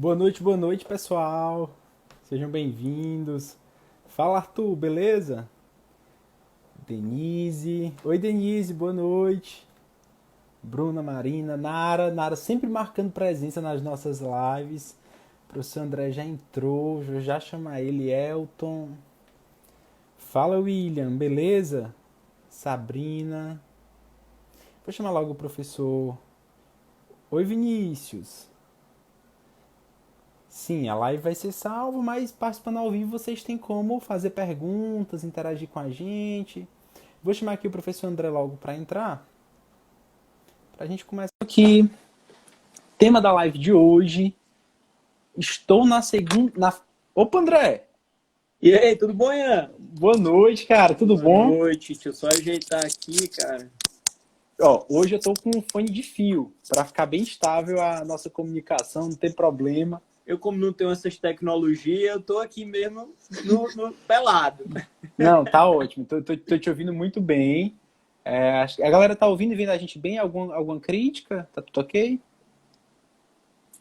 boa noite, pessoal. Sejam bem-vindos. Fala, Arthur, beleza? Denise. Oi, Denise, boa noite. Bruna, Marina, Nara sempre marcando presença nas nossas lives. O professor André já entrou, vou já chamar ele, Elton. Fala, William, beleza? Sabrina. Vou chamar logo o professor. Oi, Vinícius. Sim, a live vai ser salva, mas participando ao vivo vocês têm como fazer perguntas, interagir com a gente. Vou chamar aqui o professor André logo para entrar, para a gente começar aqui. Tema da live de hoje. Estou na segunda... Opa, André! E aí, tudo bom, Ian? Boa noite, cara. Tudo bom? Boa noite. Deixa eu só ajeitar aqui, cara. Ó, hoje eu tô com um fone de fio, para ficar bem estável a nossa comunicação, não ter problema. Eu, como não tenho essas tecnologias, eu tô aqui mesmo no pelado. Não, tá ótimo. Tô te ouvindo muito bem. A galera tá ouvindo e vendo a gente bem? Alguma crítica? Tá tudo ok?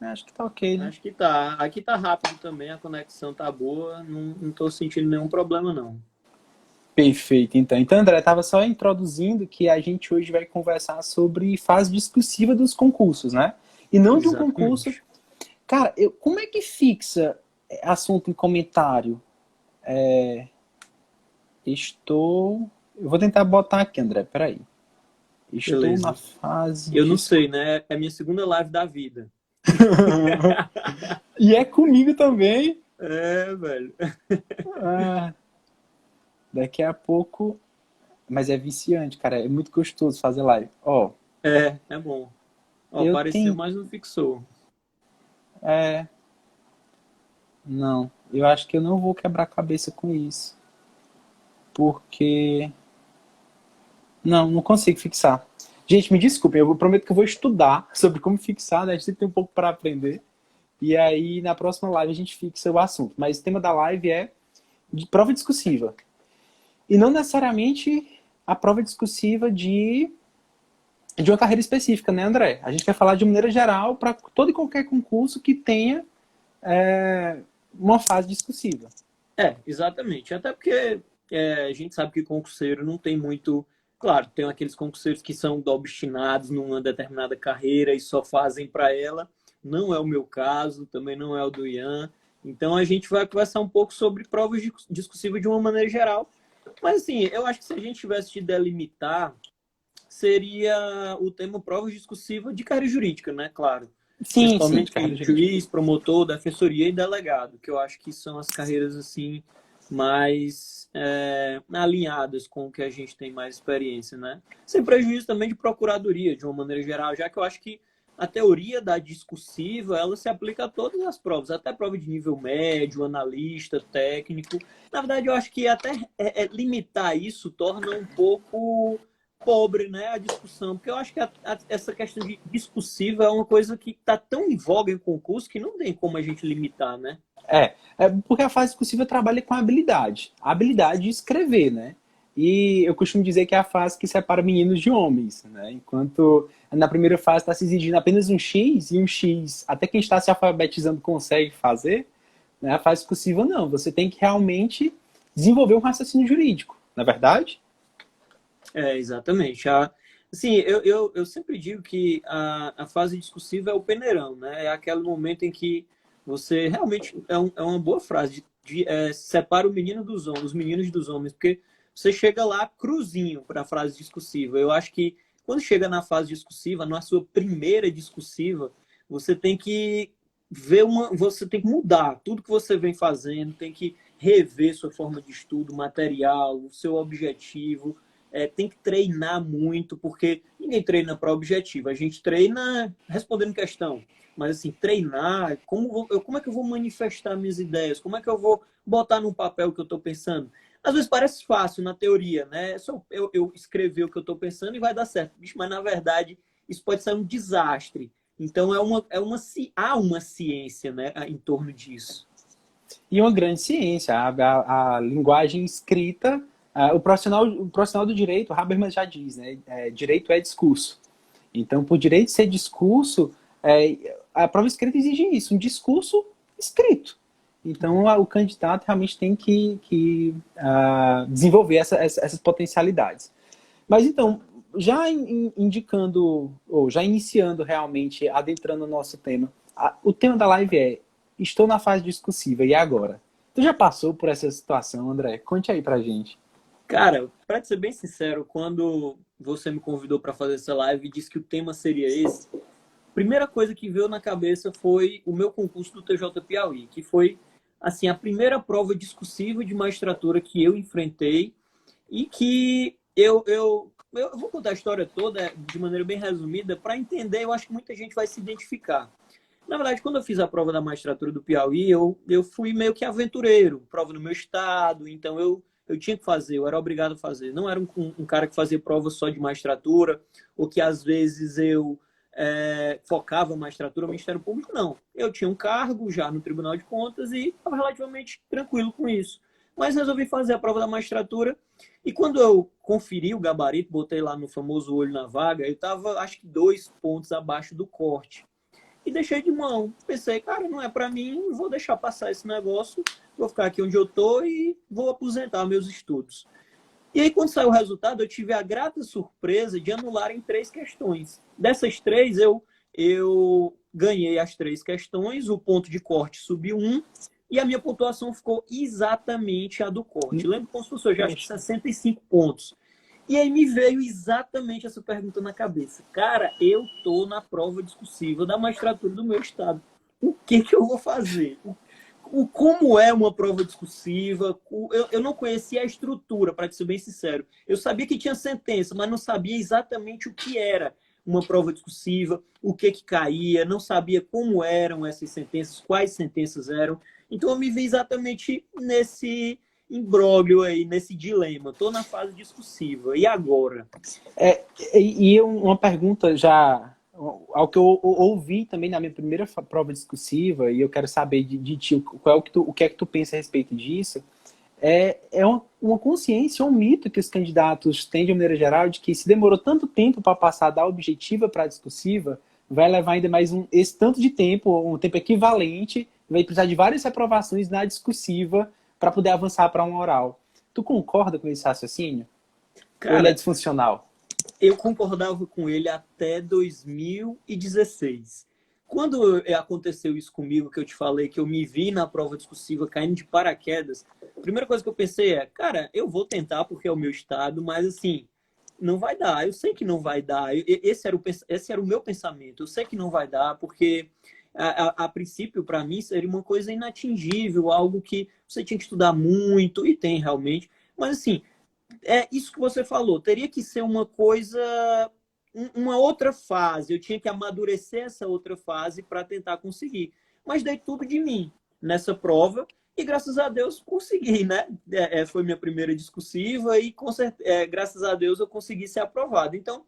Acho que tá ok, né? Acho que tá. Aqui tá rápido também, a conexão tá boa. Não tô sentindo nenhum problema, não. Perfeito, então. Então, André, estava só introduzindo que a gente hoje vai conversar sobre fase discursiva dos concursos, né? E não de um concurso. Exatamente. Cara, como é que fixa assunto em comentário? Eu vou tentar botar aqui, André, peraí. Estou na Beleza. fase Eu não sei, né? É a minha segunda live da vida. E é comigo também. É, velho. Ah, daqui a pouco. Mas é viciante, cara. É muito gostoso fazer live. Ó, É bom. Ó, eu apareceu, tenho. mas não fixou. É, não. Eu acho que eu não vou quebrar a cabeça com isso. Porque. Não consigo fixar. Gente, me desculpem, eu prometo que eu vou estudar sobre como fixar, né? A gente tem um pouco para aprender. E aí, na próxima live, a gente fixa o assunto. Mas o tema da live é de prova discursiva. E não necessariamente a prova discursiva de uma carreira específica, né, André? A gente quer falar de maneira geral para todo e qualquer concurso que tenha uma fase discursiva. Exatamente. Até porque a gente sabe que concurseiro não tem muito. Claro, tem aqueles concurseiros que são obstinados numa determinada carreira e só fazem para ela. Não é o meu caso, também não é o do Ian. Então a gente vai conversar um pouco sobre provas discursivas de uma maneira geral. Mas assim, eu acho que se a gente tivesse de delimitar, seria o tema provas discursivas de carreira jurídica, né? Claro. Sim, de carreira Principalmente jurídica. juiz, promotor, defensoria e delegado, que eu acho que são as carreiras assim mais alinhadas com o que a gente tem mais experiência, né? Sem prejuízo também de procuradoria, de uma maneira geral, já que eu acho que a teoria da discursiva, ela se aplica a todas as provas, até prova de nível médio, analista, técnico. Na verdade, eu acho que até limitar isso torna um pouco pobre, né, a discussão, porque eu acho que essa questão de discursiva é uma coisa que está tão em voga em concurso que não tem como a gente limitar, né? Porque a fase discursiva trabalha com a habilidade de escrever, né? E eu costumo dizer que é a fase que separa meninos de homens, né? Enquanto na primeira fase está se exigindo apenas um X, e um X até quem está se alfabetizando consegue fazer, né? A fase discursiva não, você tem que realmente desenvolver um raciocínio jurídico, não é verdade? Exatamente. Assim, eu sempre digo que a fase discursiva é o peneirão, né? É aquele momento em que você realmente é uma boa frase separa o menino dos homens, os meninos dos homens, porque você chega lá cruzinho para a frase discursiva. Eu acho que quando chega na fase discursiva, na sua primeira discursiva, você tem que você tem que mudar tudo que você vem fazendo, tem que rever sua forma de estudo, material, o seu objetivo. Tem que treinar muito, porque ninguém treina para objetivo. A gente treina respondendo questão. Mas, assim, treinar, como é que eu vou manifestar minhas ideias? Como é que eu vou botar no papel o que eu estou pensando? Às vezes parece fácil na teoria, né? É só eu escrever o que eu estou pensando e vai dar certo. Bicho, mas, na verdade, isso pode ser um desastre. Então, há uma ciência, né, em torno disso. E uma grande ciência, a linguagem escrita, o profissional do direito, Habermas já diz, né? Direito é discurso. Então, por direito ser discurso, a prova escrita exige isso, um discurso escrito. Então, o candidato realmente tem que desenvolver essas potencialidades. Mas então, já indicando, ou já iniciando realmente, adentrando o nosso tema, o tema da live é: estou na fase discursiva, e agora? Tu já passou por essa situação, André? Conte aí pra gente. Cara, para ser bem sincero, quando você me convidou para fazer essa live e disse que o tema seria esse, a primeira coisa que veio na cabeça foi o meu concurso do TJ Piauí, que foi assim a primeira prova discursiva de magistratura que eu enfrentei e que eu vou contar a história toda de maneira bem resumida para entender. Eu acho que muita gente vai se identificar. Na verdade, quando eu fiz a prova da magistratura do Piauí, eu fui meio que aventureiro, prova no meu estado, então eu tinha que fazer, eu era obrigado a fazer. Não era um cara que fazia prova só de magistratura, ou que às vezes eu focava magistratura, Ministério Público, não. Eu tinha um cargo já no Tribunal de Contas e estava relativamente tranquilo com isso. Mas resolvi fazer a prova da magistratura e quando eu conferi o gabarito, botei lá no famoso olho na vaga, eu estava acho que 2 pontos abaixo do corte e deixei de mão. Pensei, cara, não é para mim, vou deixar passar esse negócio, vou ficar aqui onde eu tô e vou aposentar meus estudos. E aí, quando saiu o resultado, eu tive a grata surpresa de anularem 3 questões. Dessas 3, eu ganhei as 3 questões, o ponto de corte subiu 1 e a minha pontuação ficou exatamente a do corte. Lembro como se fosse hoje, acho que 65 pontos. E aí me veio exatamente essa pergunta na cabeça. Cara, eu tô na prova discursiva da magistratura do meu estado. O que eu vou fazer? Como é uma prova discursiva? Eu não conhecia a estrutura, para ser bem sincero. Eu sabia que tinha sentença, mas não sabia exatamente o que era uma prova discursiva, o que caía, não sabia como eram essas sentenças, quais sentenças eram. Então eu me vi exatamente nesse imbróglio aí, nesse dilema. Estou na fase discursiva. E agora? Uma pergunta já, ao que eu ouvi também na minha primeira prova discursiva, e eu quero saber de ti o que é que tu pensa a respeito disso, é uma consciência, um mito que os candidatos têm de maneira geral, de que se demorou tanto tempo para passar da objetiva para a discursiva, vai levar ainda mais esse tanto de tempo, um tempo equivalente, vai precisar de várias reprovações na discursiva para poder avançar para uma oral. Tu concorda com esse raciocínio? Ou ele é Cara, disfuncional? eu concordava com ele até 2016. Quando aconteceu isso comigo, que eu te falei, que eu me vi na prova discursiva caindo de paraquedas, a primeira coisa que eu pensei é, cara, eu vou tentar porque é o meu estado, mas assim, não vai dar. Eu sei que não vai dar. Esse era o meu pensamento. Eu sei que não vai dar porque, a princípio, para mim, seria uma coisa inatingível, algo que você tinha que estudar muito, e tem realmente. Mas assim, é isso que você falou, teria que ser uma coisa, uma outra fase. Eu tinha que amadurecer essa outra fase para tentar conseguir. Mas dei tudo de mim nessa prova e graças a Deus consegui, né? Foi minha primeira discursiva e graças a Deus eu consegui ser aprovado. Então,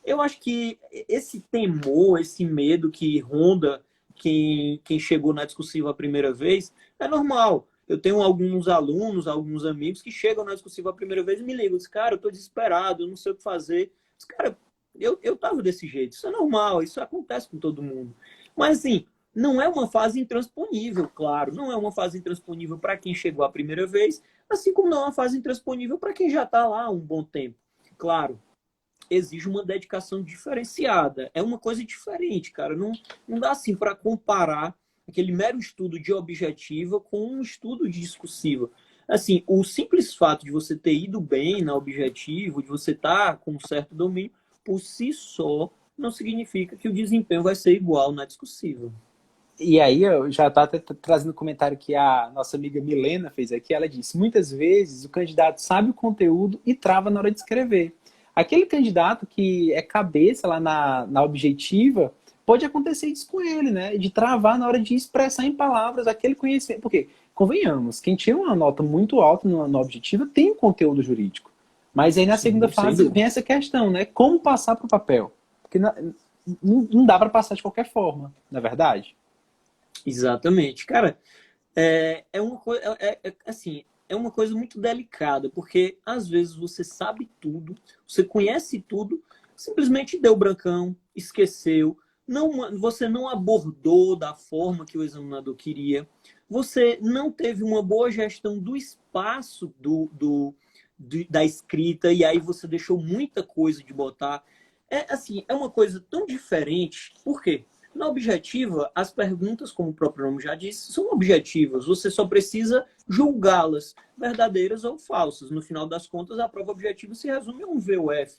eu acho que esse temor, esse medo que ronda quem chegou na discursiva a primeira vez é normal. Eu tenho alguns alunos, alguns amigos que chegam na discursiva a primeira vez e me ligam, dizem, cara, eu tô desesperado, eu não sei o que fazer. Cara, eu tava desse jeito, isso é normal, isso acontece com todo mundo. Mas assim, não é uma fase intransponível, claro, não é uma fase intransponível para quem chegou a primeira vez, assim como não é uma fase intransponível para quem já está lá há um bom tempo. Claro, exige uma dedicação diferenciada. É uma coisa diferente, cara. Não dá assim para comparar aquele mero estudo de objetiva com um estudo de discursiva. Assim, o simples fato de você ter ido bem na objetiva, de você estar com um certo domínio, por si só, não significa que o desempenho vai ser igual na discursiva. E aí eu já estou até trazendo um comentário que a nossa amiga Milena fez aqui. Ela disse, muitas vezes o candidato sabe o conteúdo e trava na hora de escrever. Aquele candidato que é cabeça lá na objetiva, pode acontecer isso com ele, né? De travar na hora de expressar em palavras aquele conhecimento. Porque, convenhamos, quem tira uma nota muito alta na objetiva tem um conteúdo jurídico. Mas aí na segunda Sim, sem fase dúvida. vem essa questão, né? Como passar para o papel? Porque não dá para passar de qualquer forma, na é verdade? Exatamente. Cara, é uma coisa, assim, é uma coisa muito delicada, porque às vezes você sabe tudo, você conhece tudo, simplesmente deu brancão, esqueceu, você não abordou da forma que o examinador queria, você não teve uma boa gestão do espaço da escrita, e aí você deixou muita coisa de botar. É assim, é uma coisa tão diferente. Por quê? Na objetiva, as perguntas, como o próprio nome já disse, são objetivas. Você só precisa julgá-las, verdadeiras ou falsas. No final das contas, a prova objetiva se resume a um V ou F.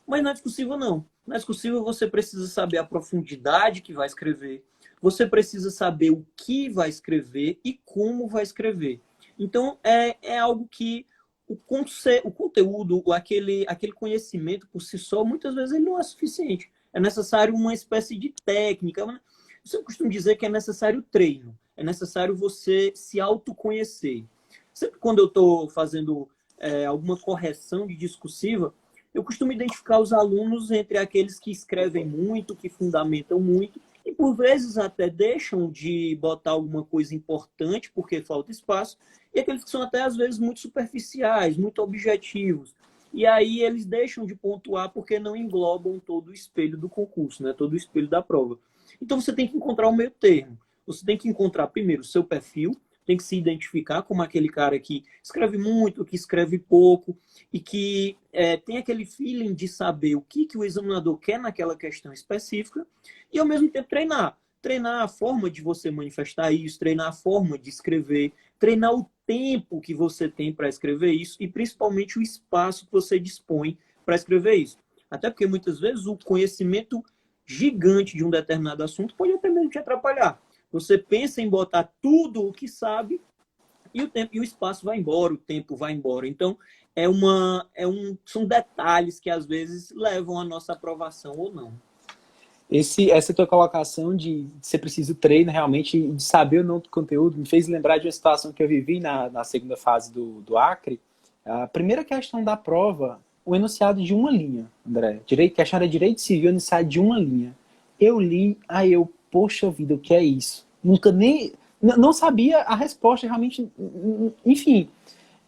Mas na discursiva, não. Na discursiva, você precisa saber a profundidade que vai escrever, você precisa saber o que vai escrever e como vai escrever. Então, é algo que o conteúdo, aquele conhecimento por si só, muitas vezes ele não é suficiente. É necessário uma espécie de técnica. Eu sempre costumo dizer que é necessário treino. É necessário você se autoconhecer. Sempre quando eu estou fazendo alguma correção de discursiva, eu costumo identificar os alunos entre aqueles que escrevem muito, que fundamentam muito, e por vezes até deixam de botar alguma coisa importante porque falta espaço, e aqueles que são até às vezes muito superficiais, muito objetivos. E aí eles deixam de pontuar porque não englobam todo o espelho do concurso, né? Todo o espelho da prova. Então você tem que encontrar o meio termo. Você tem que encontrar primeiro o seu perfil, tem que se identificar como aquele cara que escreve muito, que escreve pouco, e que tem aquele feeling de saber o que o examinador quer naquela questão específica, e ao mesmo tempo treinar. Treinar a forma de você manifestar isso, treinar a forma de escrever, treinar o tempo que você tem para escrever isso e principalmente o espaço que você dispõe para escrever isso. Até porque muitas vezes o conhecimento gigante de um determinado assunto pode até mesmo te atrapalhar. Você pensa em botar tudo o que sabe e o tempo e o espaço vai embora, o tempo vai embora. Então, são detalhes que às vezes levam a nossa aprovação ou não. Essa tua colocação de ser preciso treino realmente, de saber ou não do conteúdo, me fez lembrar de uma situação que eu vivi na segunda fase do Acre. A primeira questão da prova, o enunciado de uma linha, André. Questão era direito civil, enunciado de uma linha. Eu li, aí poxa vida, o que é isso? Nunca nem... Não sabia a resposta realmente, enfim.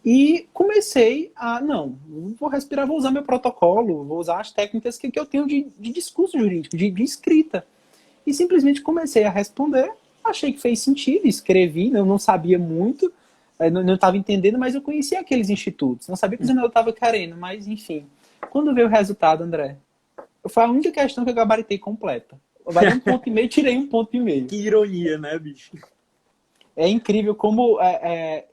E comecei não, vou respirar, vou usar meu protocolo, vou usar as técnicas que eu tenho de discurso jurídico, de escrita. E simplesmente comecei a responder, achei que fez sentido, escrevi, eu não sabia muito, não estava entendendo, mas eu conhecia aqueles institutos, não sabia o que o senador estava querendo, mas enfim. Quando veio o resultado, André, foi a única questão que eu gabaritei completa. Valia 1,5 ponto, tirei 1,5 ponto. Que ironia, né, bicho? É incrível como...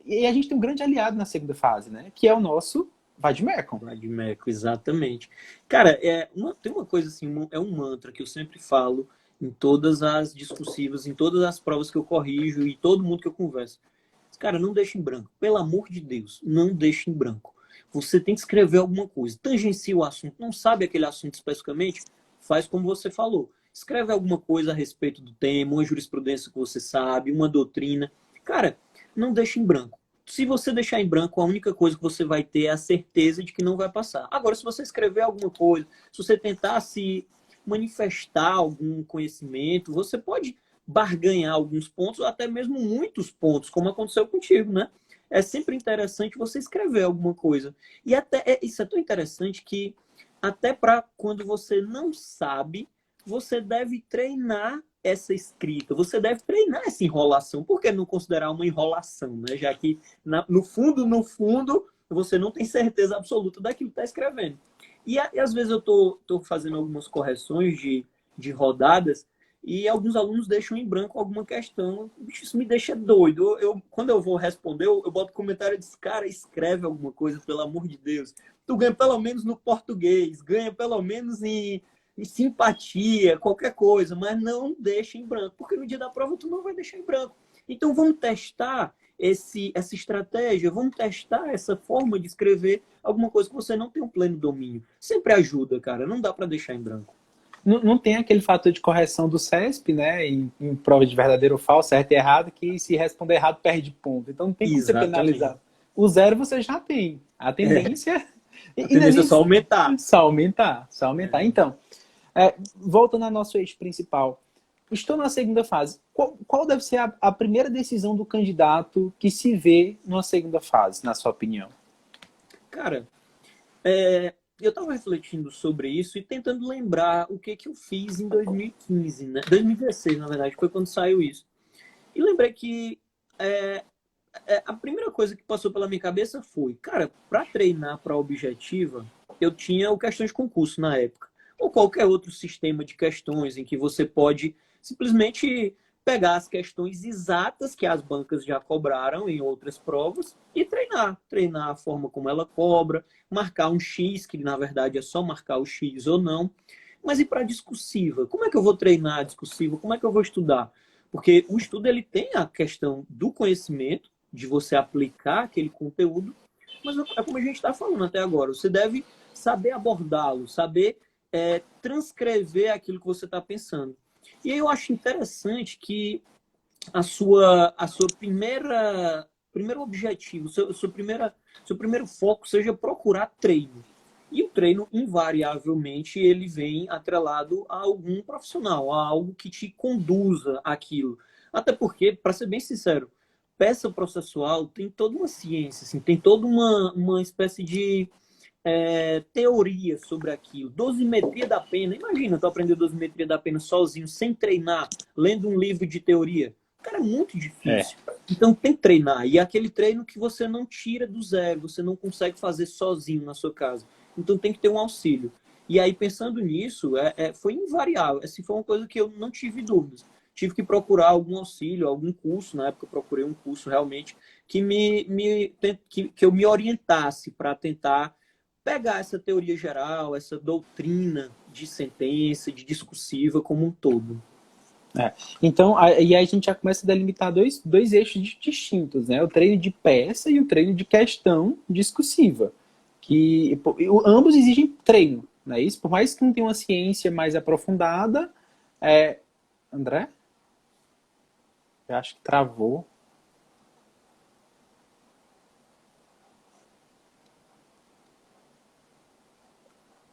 E a gente tem um grande aliado na segunda fase, né? Que é o nosso Vademecum. Vademecum, exatamente. Cara, tem uma coisa assim, é um mantra que eu sempre falo em todas as discursivas, em todas as provas que eu corrijo e todo mundo que eu converso. Cara, não deixe em branco. Pelo amor de Deus, não deixe em branco. Você tem que escrever alguma coisa. Tangencia o assunto. Não sabe aquele assunto especificamente? Faz como você falou. Escreve alguma coisa a respeito do tema, uma jurisprudência que você sabe, uma doutrina. Cara, não deixe em branco. Se você deixar em branco, a única coisa que você vai ter é a certeza de que não vai passar. Agora, se você escrever alguma coisa, se você tentar se manifestar algum conhecimento, você pode barganhar alguns pontos, ou até mesmo muitos pontos, como aconteceu contigo, né? É sempre interessante você escrever alguma coisa. E até isso é tão interessante que até para quando você não sabe, você deve treinar essa escrita, você deve treinar essa enrolação. Por que não considerar uma enrolação, né? Já que no fundo, você não tem certeza absoluta daquilo que está escrevendo. E às vezes eu tô fazendo algumas correções de rodadas e alguns alunos deixam em branco alguma questão. Isso me deixa doido. Quando eu vou responder, eu boto comentário e diz, cara, escreve alguma coisa, pelo amor de Deus. Tu ganha pelo menos no português, ganha pelo menos em simpatia, qualquer coisa, mas não deixa em branco, porque no dia da prova tu não vai deixar em branco. Então vamos testar essa estratégia, vamos testar essa forma de escrever alguma coisa que você não tem um pleno domínio. Sempre ajuda, cara, não dá para deixar em branco. Não tem aquele fator de correção do CESP, né, em prova de verdadeiro ou falso, certo e errado, que se responder errado perde ponto. Então não tem como você penalizar. O 0 você já tem. A tendência... A tendência é só aumentar. Só aumentar. Então, voltando ao nosso eixo principal, estou na segunda fase. Qual deve ser a primeira decisão do candidato que se vê numa segunda fase, na sua opinião? Cara, eu estava refletindo sobre isso e tentando lembrar o que eu fiz em 2015, né? 2016, na verdade, foi quando saiu isso. E lembrei que é, a primeira coisa que passou pela minha cabeça foi, cara, para treinar para a objetiva, eu tinha o questões de concurso na época, ou qualquer outro sistema de questões em que você pode simplesmente pegar as questões exatas que as bancas já cobraram em outras provas e treinar a forma como ela cobra, marcar um X, que na verdade é só marcar o X ou não. Mas e para discursiva? Como é que eu vou treinar a discursiva? Como é que eu vou estudar? Porque o estudo ele tem a questão do conhecimento, de você aplicar aquele conteúdo, mas é como a gente está falando até agora, você deve saber abordá-lo, saber transcrever aquilo que você está pensando. E aí eu acho interessante que a sua primeiro objetivo, seu primeiro foco seja procurar treino. E o treino, invariavelmente, ele vem atrelado a algum profissional, a algo que te conduza àquilo. Até porque, para ser bem sincero, peça processual tem toda uma ciência, assim, tem toda uma espécie de teoria sobre aquilo. Dosimetria da pena. Imagina tu aprender dosimetria da pena sozinho, sem treinar, lendo um livro de teoria. Cara, é muito difícil. Então tem que treinar. E é aquele treino que você não tira do zero, você não consegue fazer sozinho na sua casa. Então tem que ter um auxílio. E aí, pensando nisso, foi invariável. Essa foi uma coisa que eu não tive dúvidas. Tive que procurar algum auxílio, algum curso. Na época eu procurei um curso realmente que eu me orientasse para tentar pegar essa teoria geral, essa doutrina de sentença, de discursiva como um todo. Então, aí a gente já começa a delimitar dois eixos distintos, né? O treino de peça e o treino de questão discursiva. Que ambos exigem treino, não é isso? Por mais que não tenha uma ciência mais aprofundada, André? Eu acho que travou.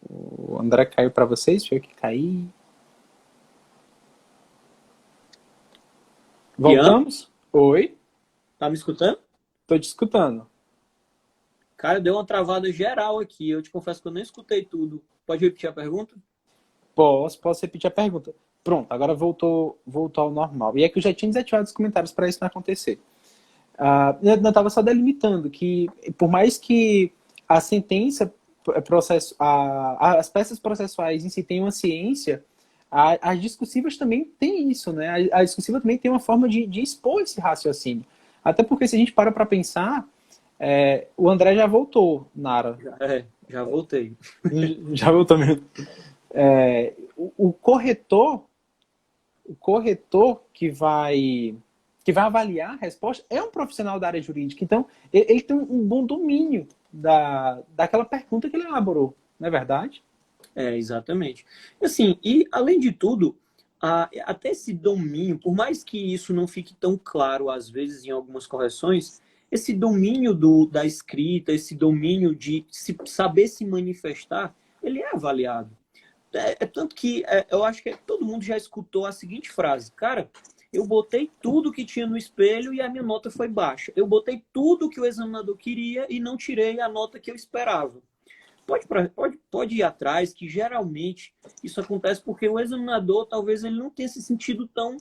O André caiu para vocês? Foi eu que caí. Voltamos? Oi? Tá me escutando? Tô te escutando. Cara, deu uma travada geral aqui. Eu te confesso que eu não escutei tudo. Pode repetir a pergunta? Posso repetir a pergunta. Pronto, agora voltou ao normal. E é que eu já tinha desativado os comentários para isso não acontecer. Eu estava só delimitando que, por mais que a sentença, as peças processuais em si tenham uma ciência, as discursivas também têm isso, né? A discursiva também tem uma forma de expor esse raciocínio. Até porque se a gente para pensar, o André já voltou, Nara. Já voltei. Já voltou mesmo. O corretor que vai avaliar a resposta é um profissional da área jurídica. Então, ele tem um bom domínio daquela pergunta que ele elaborou, não é verdade? Exatamente. Assim, e além de tudo, até esse domínio, por mais que isso não fique tão claro às vezes em algumas correções, esse domínio da escrita, esse domínio de saber se manifestar, ele é avaliado. Tanto que eu acho que todo mundo já escutou a seguinte frase: cara, eu botei tudo que tinha no espelho e a minha nota foi baixa. Eu botei tudo que o examinador queria e não tirei a nota que eu esperava. Pode ir atrás, que geralmente isso acontece porque o examinador talvez ele não tenha se sentido tão.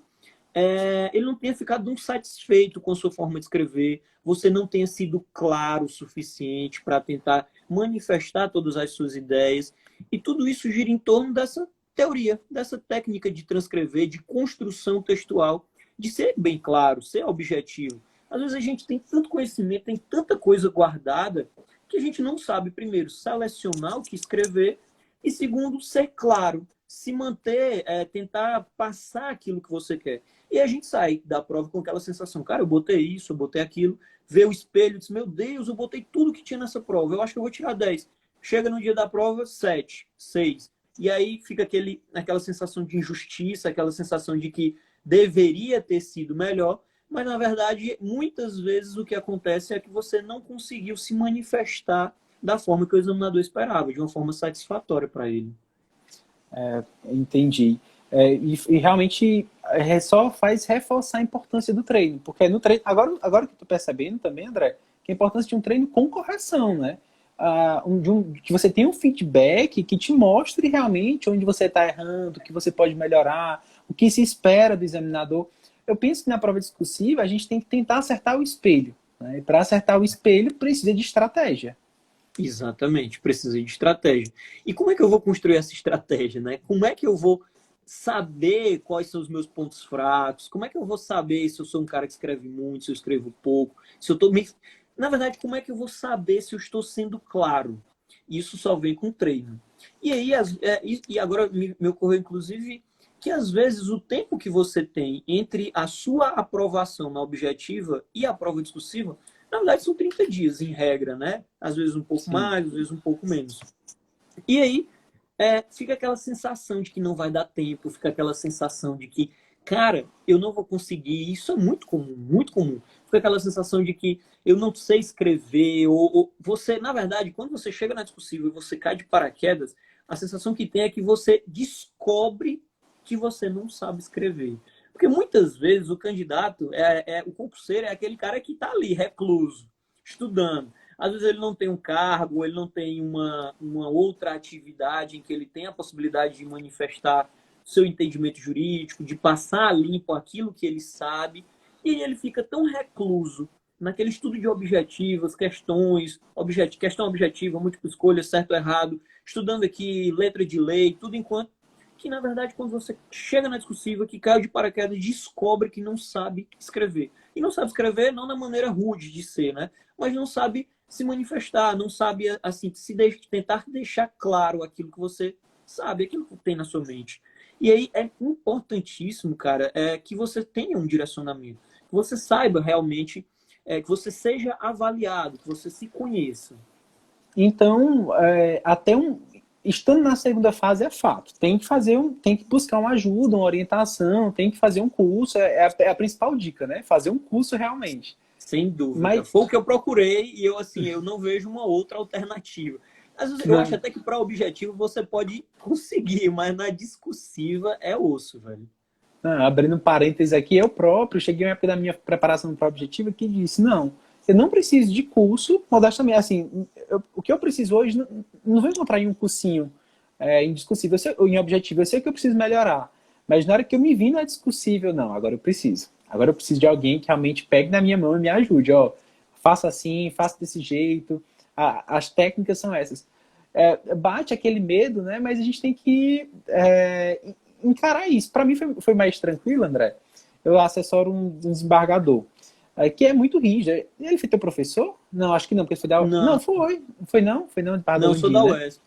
Ele não tenha ficado tão satisfeito com a sua forma de escrever, você não tenha sido claro o suficiente para tentar manifestar todas as suas ideias. E tudo isso gira em torno dessa teoria, dessa técnica de transcrever, de construção textual, de ser bem claro, ser objetivo. Às vezes a gente tem tanto conhecimento, tem tanta coisa guardada, que a gente não sabe, primeiro, selecionar o que escrever, e segundo, ser claro, se manter, tentar passar aquilo que você quer. E a gente sai da prova com aquela sensação: cara, eu botei isso, eu botei aquilo, vê o espelho e diz: meu Deus, eu botei tudo que tinha nessa prova, eu acho que eu vou tirar 10. Chega no dia da prova, 7, 6. E aí fica aquela sensação de injustiça, aquela sensação de que deveria ter sido melhor, mas na verdade, muitas vezes o que acontece é que você não conseguiu se manifestar da forma que o examinador esperava, de uma forma satisfatória para ele. Entendi. E realmente só faz reforçar a importância do treino, porque no treino, agora que eu tô percebendo também, André, que a importância de um treino com correção, né? que você tenha um feedback que te mostre realmente onde você está errando, o que você pode melhorar, o que se espera do examinador. Eu penso que na prova discursiva a gente tem que tentar acertar o espelho, né? E para acertar o espelho precisa de estratégia. Exatamente, precisa de estratégia. E como é que eu vou construir essa estratégia, né? Como é que eu vou saber quais são os meus pontos fracos? Como é que eu vou saber se eu sou um cara que escreve muito, se eu escrevo pouco, se eu tô me... Na verdade, como é que eu vou saber se eu estou sendo claro? Isso só vem com treino. E aí, e agora me ocorreu, inclusive, que às vezes o tempo que você tem entre a sua aprovação na objetiva e a prova discursiva, na verdade, são 30 dias, em regra, né? Às vezes um pouco Sim. mais, às vezes um pouco menos. E aí, fica aquela sensação de que não vai dar tempo, fica aquela sensação de que, cara, eu não vou conseguir. Isso é muito comum, muito comum. Fica aquela sensação de que eu não sei escrever, ou você, na verdade, quando você chega na discussível e você cai de paraquedas, a sensação que tem é que você descobre que você não sabe escrever. Porque muitas vezes o candidato, o concurseiro é aquele cara que está ali, recluso, estudando. Às vezes ele não tem um cargo, ele não tem uma outra atividade em que ele tem a possibilidade de manifestar seu entendimento jurídico, de passar a limpo aquilo que ele sabe, e ele fica tão recluso naquele estudo de objetivas, questões, questão objetiva, múltipla escolha, certo ou errado, estudando aqui letra de lei, tudo enquanto que, na verdade, quando você chega na discursiva, que caiu de paraquedas, descobre que não sabe escrever. E não sabe escrever não da maneira rude de ser, né? Mas não sabe se manifestar, não sabe, assim, tentar deixar claro aquilo que você sabe, aquilo que tem na sua mente. E aí é importantíssimo, cara, que você tenha um direcionamento, que você saiba realmente, que você seja avaliado, que você se conheça. Então, estando na segunda fase é fato. Tem que buscar uma ajuda, uma orientação, tem que fazer um curso. É a principal dica, né? Fazer um curso realmente. Sem dúvida. Mas Foi o que eu procurei e eu, assim, eu não vejo uma outra alternativa. Às vezes, eu acho não, até que para objetivo você pode conseguir, mas na discursiva é osso, velho. abrindo um parênteses aqui, eu próprio cheguei uma época da minha preparação para o objetivo que disse, não, eu não preciso de curso, modestamente, assim, o que eu preciso hoje, não vou encontrar em um cursinho em discussível, ou em objetivo, eu sei que eu preciso melhorar, mas na hora que eu me vi na discussível, não, agora eu preciso. Agora eu preciso de alguém que realmente pegue na minha mão e me ajude, ó, faça assim, faça desse jeito, as técnicas são essas. Bate aquele medo, né, mas a gente tem que encarar isso. Para mim foi mais tranquilo, André. Eu assessoro um desembargador, que é muito rígido. Ele foi teu professor? Não, acho que não, porque foi da... Não, Não, foi não, não desembargador sou Lindin, da né? UESP.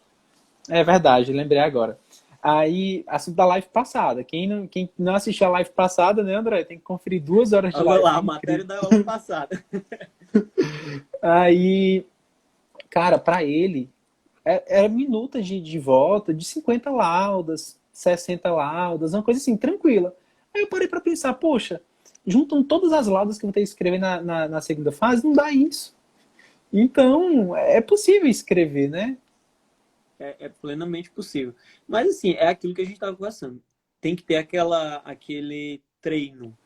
É verdade, lembrei agora. Aí, assunto da live passada. Quem não assistiu a live passada, né, André? Tem que conferir 2 horas de Olha live. lá, É a matéria incrível. da aula passada. Aí, cara, para ele, era minutas de volta, de 50 laudas, 60 laudas, uma coisa assim, tranquila. Aí eu parei para pensar, poxa, juntam todas as laudas que eu vou ter que escrever na segunda fase, não dá isso. Então, é possível escrever, né? É plenamente possível. Mas, assim, é aquilo que a gente estava conversando. Tem que ter aquele treino.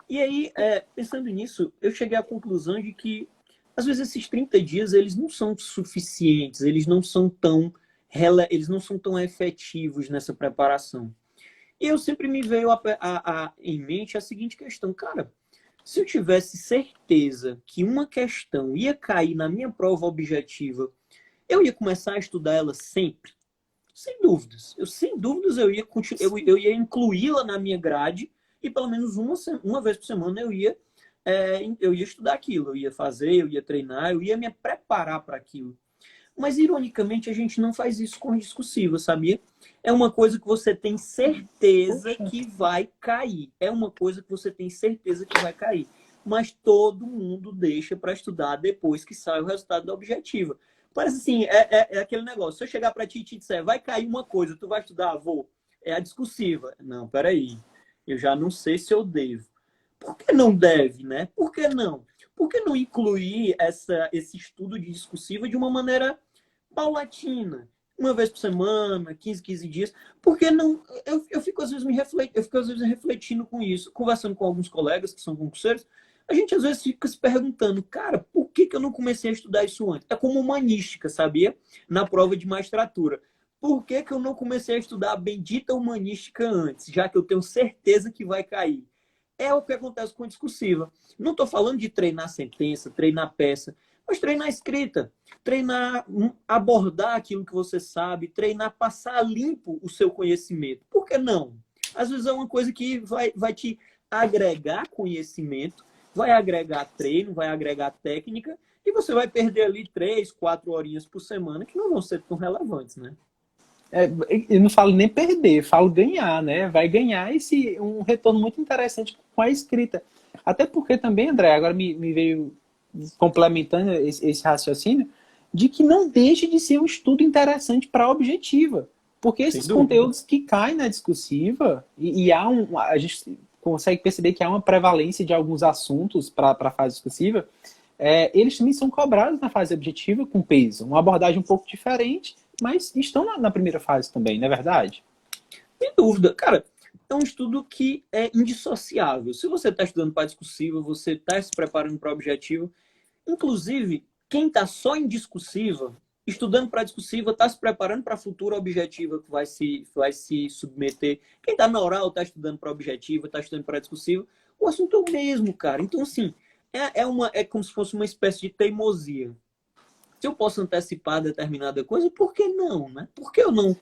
E aí, pensando nisso, eu cheguei à conclusão de que, às vezes, esses 30 dias, eles não são suficientes, eles não são tão efetivos nessa preparação. E eu sempre me veio em mente a seguinte questão, cara, se eu tivesse certeza que uma questão ia cair na minha prova objetiva, eu ia começar a estudar ela sempre, sem dúvidas. Sem dúvidas, eu ia incluí-la na minha grade e pelo menos uma vez por semana eu ia estudar aquilo, eu ia fazer, eu ia treinar, eu ia me preparar para aquilo. Mas, ironicamente, a gente não faz isso com discursiva, sabia? É uma coisa que você tem certeza Poxa, que vai cair. É uma coisa que você tem certeza que vai cair. Mas todo mundo deixa para estudar depois que sai o resultado da objetiva. Parece assim, é aquele negócio. Se eu chegar para ti e te disser, vai cair uma coisa, tu vai estudar? Vou. É a discursiva. Não, peraí. Eu já não sei se eu devo. Por que não deve, né? Por que não? Por que não incluir esse estudo de discursiva de uma maneira paulatina? Uma vez por semana, 15 dias. Por que não? Eu fico às vezes refletindo com isso, conversando com alguns colegas que são concurseiros. A gente às vezes fica se perguntando, cara, por que que eu não comecei a estudar isso antes? É como humanística, sabia? Na prova de magistratura. Por que que eu não comecei a estudar a bendita humanística antes, já que eu tenho certeza que vai cair? É o que acontece com a discursiva. Não estou falando de treinar sentença, treinar peça, mas treinar escrita, treinar abordar aquilo que você sabe, treinar passar limpo o seu conhecimento. Por que não? Às vezes é uma coisa que vai te agregar conhecimento, vai agregar treino, vai agregar técnica, e você vai perder ali 3, 4 horinhas por semana que não vão ser tão relevantes, né? Eu não falo nem perder, falo ganhar, né? Vai ganhar um retorno muito interessante com a escrita. Até porque também, André, agora me veio complementando esse raciocínio, de que não deixe de ser um estudo interessante para a objetiva. Porque Sem esses dúvida. conteúdos que caem na discursiva, a gente consegue perceber que há uma prevalência de alguns assuntos para a fase discursiva, eles também são cobrados na fase objetiva com peso. Uma abordagem um pouco diferente, mas estão na primeira fase também, não é verdade? Sem dúvida. Cara, é um estudo que é indissociável. Se você está estudando para discursiva, você está se preparando para objetiva. Inclusive, quem está só em discursiva, estudando para discursiva, está se preparando para a futura objetiva que vai se submeter. Quem está na oral está estudando para objetiva, está estudando para discursiva. O assunto é o mesmo, cara. Então, assim, é como se fosse uma espécie de teimosia. Se eu posso antecipar determinada coisa, por que não, né? Por que eu não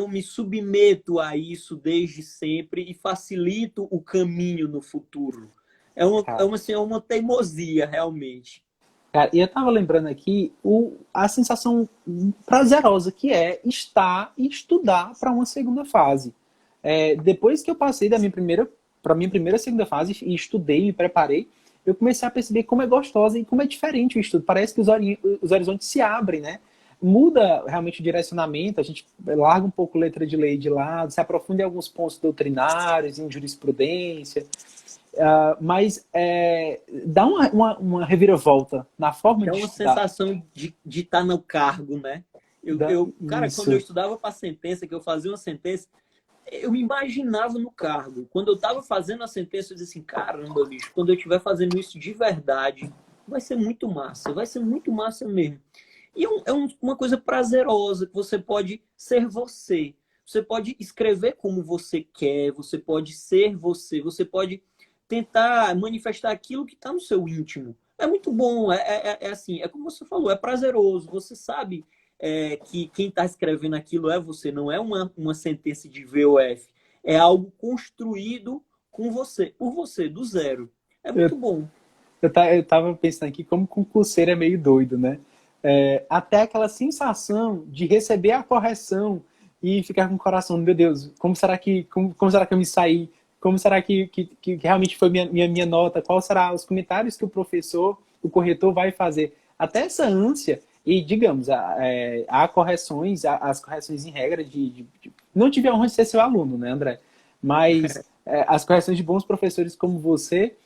me submeto a isso desde sempre e facilito o caminho no futuro? Assim, é uma teimosia, realmente. Cara, e eu tava lembrando aqui a sensação prazerosa que é estar e estudar para uma segunda fase. Depois que eu passei da minha primeira para minha primeira segunda fase e estudei e preparei, eu comecei a perceber como é gostosa e como é diferente o estudo. Parece que os horizontes se abrem, né? Muda realmente o direcionamento, a gente larga um pouco letra de lei de lado, se aprofunda em alguns pontos doutrinários, em jurisprudência, mas dá uma reviravolta na forma É de uma estudar. sensação de estar no cargo, né? Cara, quando eu Isso. estudava para sentença, que eu fazia uma sentença, eu me imaginava no cargo. Quando eu estava fazendo a sentença, eu dizia assim, caramba, bicho, quando eu estiver fazendo isso de verdade, vai ser muito massa mesmo. E uma coisa prazerosa, que você pode ser você. Você pode escrever como você quer, você pode ser você, você pode tentar manifestar aquilo que está no seu íntimo. É muito bom, é assim, é como você falou, é prazeroso. Você sabe que quem está escrevendo aquilo é você, não é uma sentença de VOF. É algo construído com você, por você, do zero. É Eu, muito bom. eu tava pensando aqui como concurseiro é meio doido, né? Até aquela sensação de receber a correção e ficar com o coração, meu Deus, como será que eu me saí? Como será que realmente foi minha nota? Qual será os comentários que o professor, o corretor vai fazer? Até essa ânsia, e digamos, há correções, as correções em regra não tive a honra de ser seu aluno, né, André? Mas as correções de bons professores como você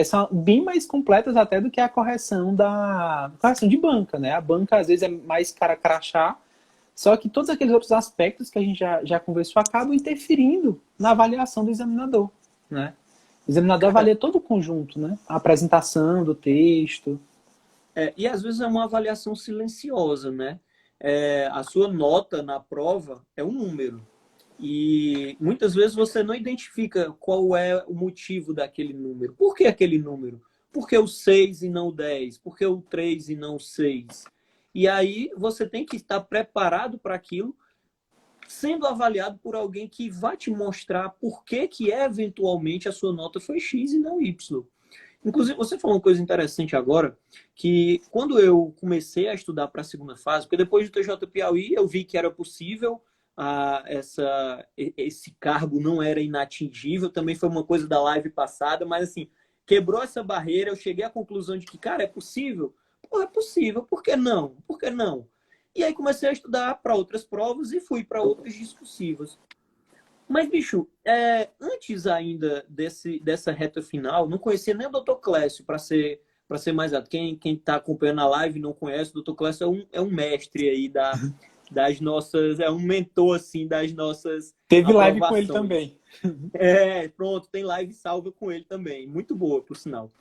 são bem mais completas até do que a correção de banca, né? A banca às vezes é mais cara crachá, só que todos aqueles outros aspectos que a gente já conversou acabam interferindo na avaliação do examinador, né? O examinador Cara, avalia todo o conjunto, né? A apresentação do texto. e às vezes é uma avaliação silenciosa, né? A sua nota na prova é um número. E muitas vezes você não identifica qual é o motivo daquele número. Por que aquele número? Por que o 6 e não o 10? Por que o 3 e não o 6? E aí você tem que estar preparado para aquilo, sendo avaliado por alguém que vai te mostrar por que eventualmente a sua nota foi X e não Y. Inclusive, você falou uma coisa interessante agora, que quando eu comecei a estudar para a segunda fase, porque depois do TJ Piauí eu vi que era possível, esse cargo não era inatingível, também foi uma coisa da live passada, mas assim, quebrou essa barreira, eu cheguei à conclusão de que, cara, é possível? Pô, é possível, por que não? Por que não? E aí comecei a estudar para outras provas e fui para outras discursivas. Mas, bicho, antes ainda dessa reta final, não conhecia nem o Dr. Clécio, para ser mais exato. Quem está acompanhando a live não conhece, o Dr. Clécio é um mestre aí das nossas, é um mentor, assim, das nossas Teve live com ele aprovações. também. Pronto, tem live salva com ele também. Muito boa, por sinal.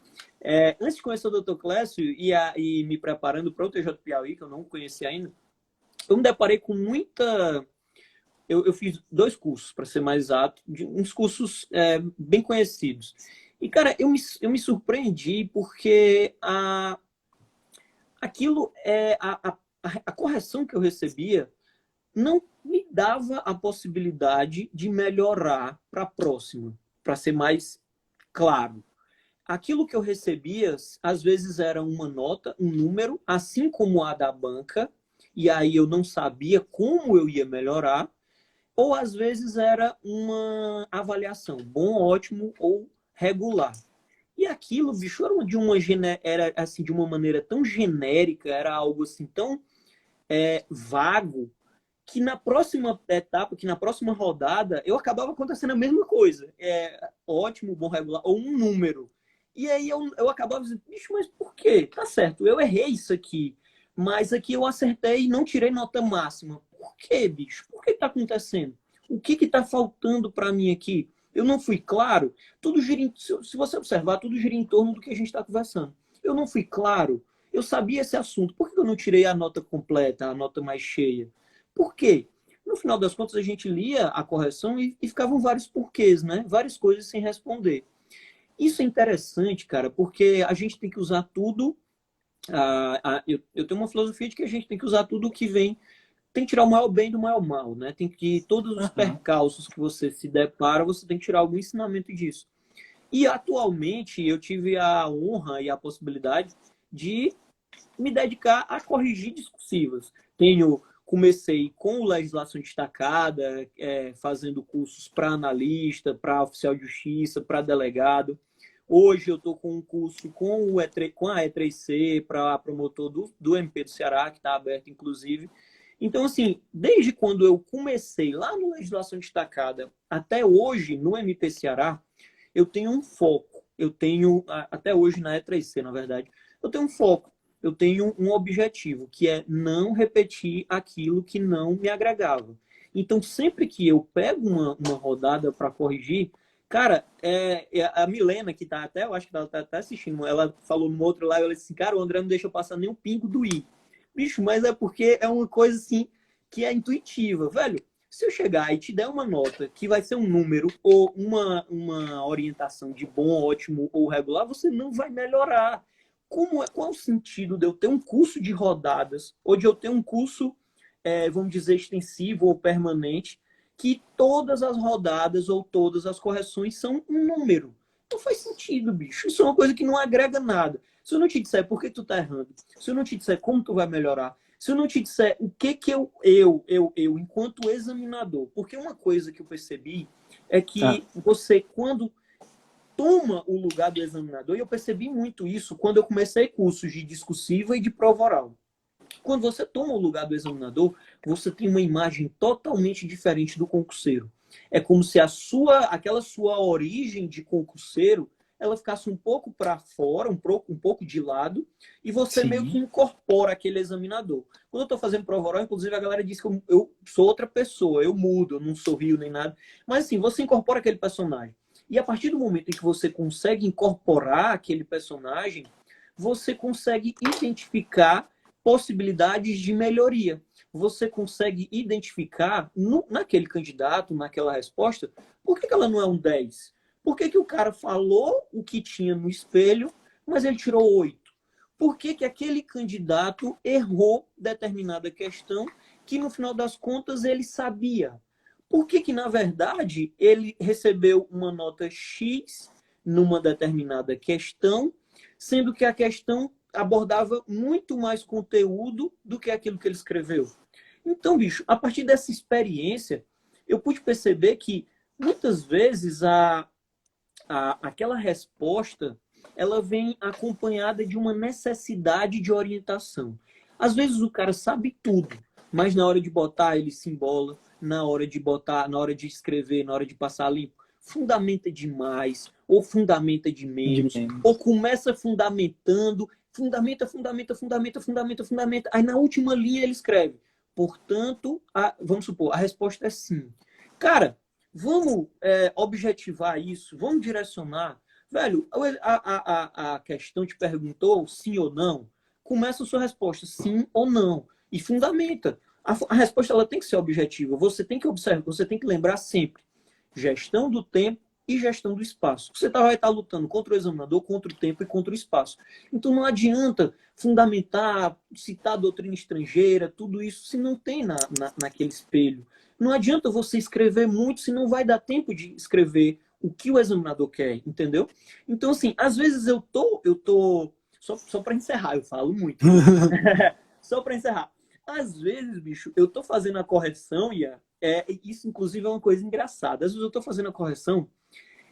Antes de conhecer o Dr. Clécio e me preparando para o TJ Piauí, que eu não conhecia ainda, eu me deparei com muita... Eu fiz 2 cursos, para ser mais exato, uns cursos bem conhecidos. E, cara, eu me surpreendi porque aquilo, a correção que eu recebia não me dava a possibilidade de melhorar para a próxima, para ser mais claro. Aquilo que eu recebia, às vezes era uma nota, um número, assim como a da banca, e aí eu não sabia como eu ia melhorar, ou às vezes era uma avaliação, bom, ótimo ou regular. E aquilo, bicho, era assim, de uma maneira tão genérica, era algo assim tão vago, que na próxima etapa, que na próxima rodada, eu acabava acontecendo a mesma coisa. Ótimo, bom, regular, ou um número. E aí eu acabava dizendo, bicho, mas por quê? Tá certo, eu errei isso aqui, mas aqui eu acertei e não tirei nota máxima. Por quê, bicho? Por que tá acontecendo? O que tá faltando para mim aqui? Eu não fui claro? Tudo gira se você observar, tudo gira em torno do que a gente está conversando. Eu não fui claro? Eu sabia esse assunto. Por que eu não tirei a nota completa, a nota mais cheia? Por quê? No final das contas, a gente lia a correção e ficavam vários porquês, né? Várias coisas sem responder. Isso é interessante, cara, porque a gente tem que usar tudo. Eu tenho uma filosofia de que a gente tem que usar tudo o que vem, tem que tirar o maior bem do maior mal, né? Tem que todos os percalços que você se depara, você tem que tirar algum ensinamento disso. E atualmente eu tive a honra e a possibilidade de me dedicar a corrigir discursivas. Comecei com legislação destacada, fazendo cursos para analista, para oficial de justiça, para delegado. Hoje eu estou com um curso com a E3C para promotor do MP do Ceará, que está aberto, inclusive. Então, assim, desde quando eu comecei lá no legislação destacada até hoje no MP Ceará, eu tenho um foco. Eu tenho, até hoje na E3C, na verdade, eu tenho um foco. Eu tenho um objetivo, que é não repetir aquilo que não me agregava. Então, sempre que eu pego uma rodada para corrigir, cara, a Milena, que tá até, eu acho que ela tá até assistindo, ela falou no outro live, ela disse assim, cara, o André não deixa eu passar nem um pingo do i. Bicho, mas é porque é uma coisa assim que é intuitiva. Velho, se eu chegar e te der uma nota que vai ser um número ou uma orientação de bom, ótimo ou regular, você não vai melhorar. Qual o sentido de eu ter um curso de rodadas ou de eu ter um curso, vamos dizer, extensivo ou permanente, que todas as rodadas ou todas as correções são um número? Não faz sentido, bicho. Isso é uma coisa que não agrega nada. Se eu não te disser por que tu tá errando, se eu não te disser como tu vai melhorar, se eu não te disser o que enquanto examinador, porque uma coisa que eu percebi é que você, quando toma o lugar do examinador, e eu percebi muito isso quando eu comecei cursos de discursiva e de prova oral. Quando você toma o lugar do examinador, você tem uma imagem totalmente diferente do concurseiro. É como se aquela sua origem de concurseiro, ela ficasse um pouco para fora, um pouco de lado, e você meio que incorpora aquele examinador. Quando eu estou fazendo prova oral, inclusive a galera diz que eu sou outra pessoa, eu mudo, eu não sorrio nem nada. Mas assim, você incorpora aquele personagem. E a partir do momento em que você consegue incorporar aquele personagem, você consegue identificar possibilidades de melhoria. Você consegue identificar naquele candidato, naquela resposta, por que ela não é um 10? Por que o cara falou o que tinha no espelho, mas ele tirou 8? Por que aquele candidato errou determinada questão que, no final das contas, ele sabia? Por que na verdade, ele recebeu uma nota X numa determinada questão, sendo que a questão abordava muito mais conteúdo do que aquilo que ele escreveu? Então, bicho, a partir dessa experiência, eu pude perceber que muitas vezes aquela resposta ela vem acompanhada de uma necessidade de orientação. Às vezes o cara sabe tudo, mas na hora de botar ele se embola, na hora de botar, na hora de escrever, na hora de passar limpo, fundamenta demais, ou fundamenta de menos, ou começa fundamentando, fundamenta. Aí na última linha ele escreve: portanto, vamos supor, a resposta é sim. Cara, vamos objetivar isso, vamos direcionar. Velho, a questão te perguntou sim ou não. Começa a sua resposta, sim ou não. E fundamenta. A resposta ela tem que ser objetiva. Você tem que observar, você tem que lembrar sempre. Gestão do tempo e gestão do espaço. Você vai estar lutando contra o examinador, contra o tempo e contra o espaço. Então não adianta fundamentar, citar doutrina estrangeira, tudo isso se não tem naquele espelho. Não adianta você escrever muito se não vai dar tempo de escrever o que o examinador quer, entendeu? Então, assim, às vezes eu tô só para encerrar, eu falo muito. Só para encerrar. Às vezes, bicho, eu tô fazendo a correção, e isso, inclusive, é uma coisa engraçada. Às vezes eu tô fazendo a correção,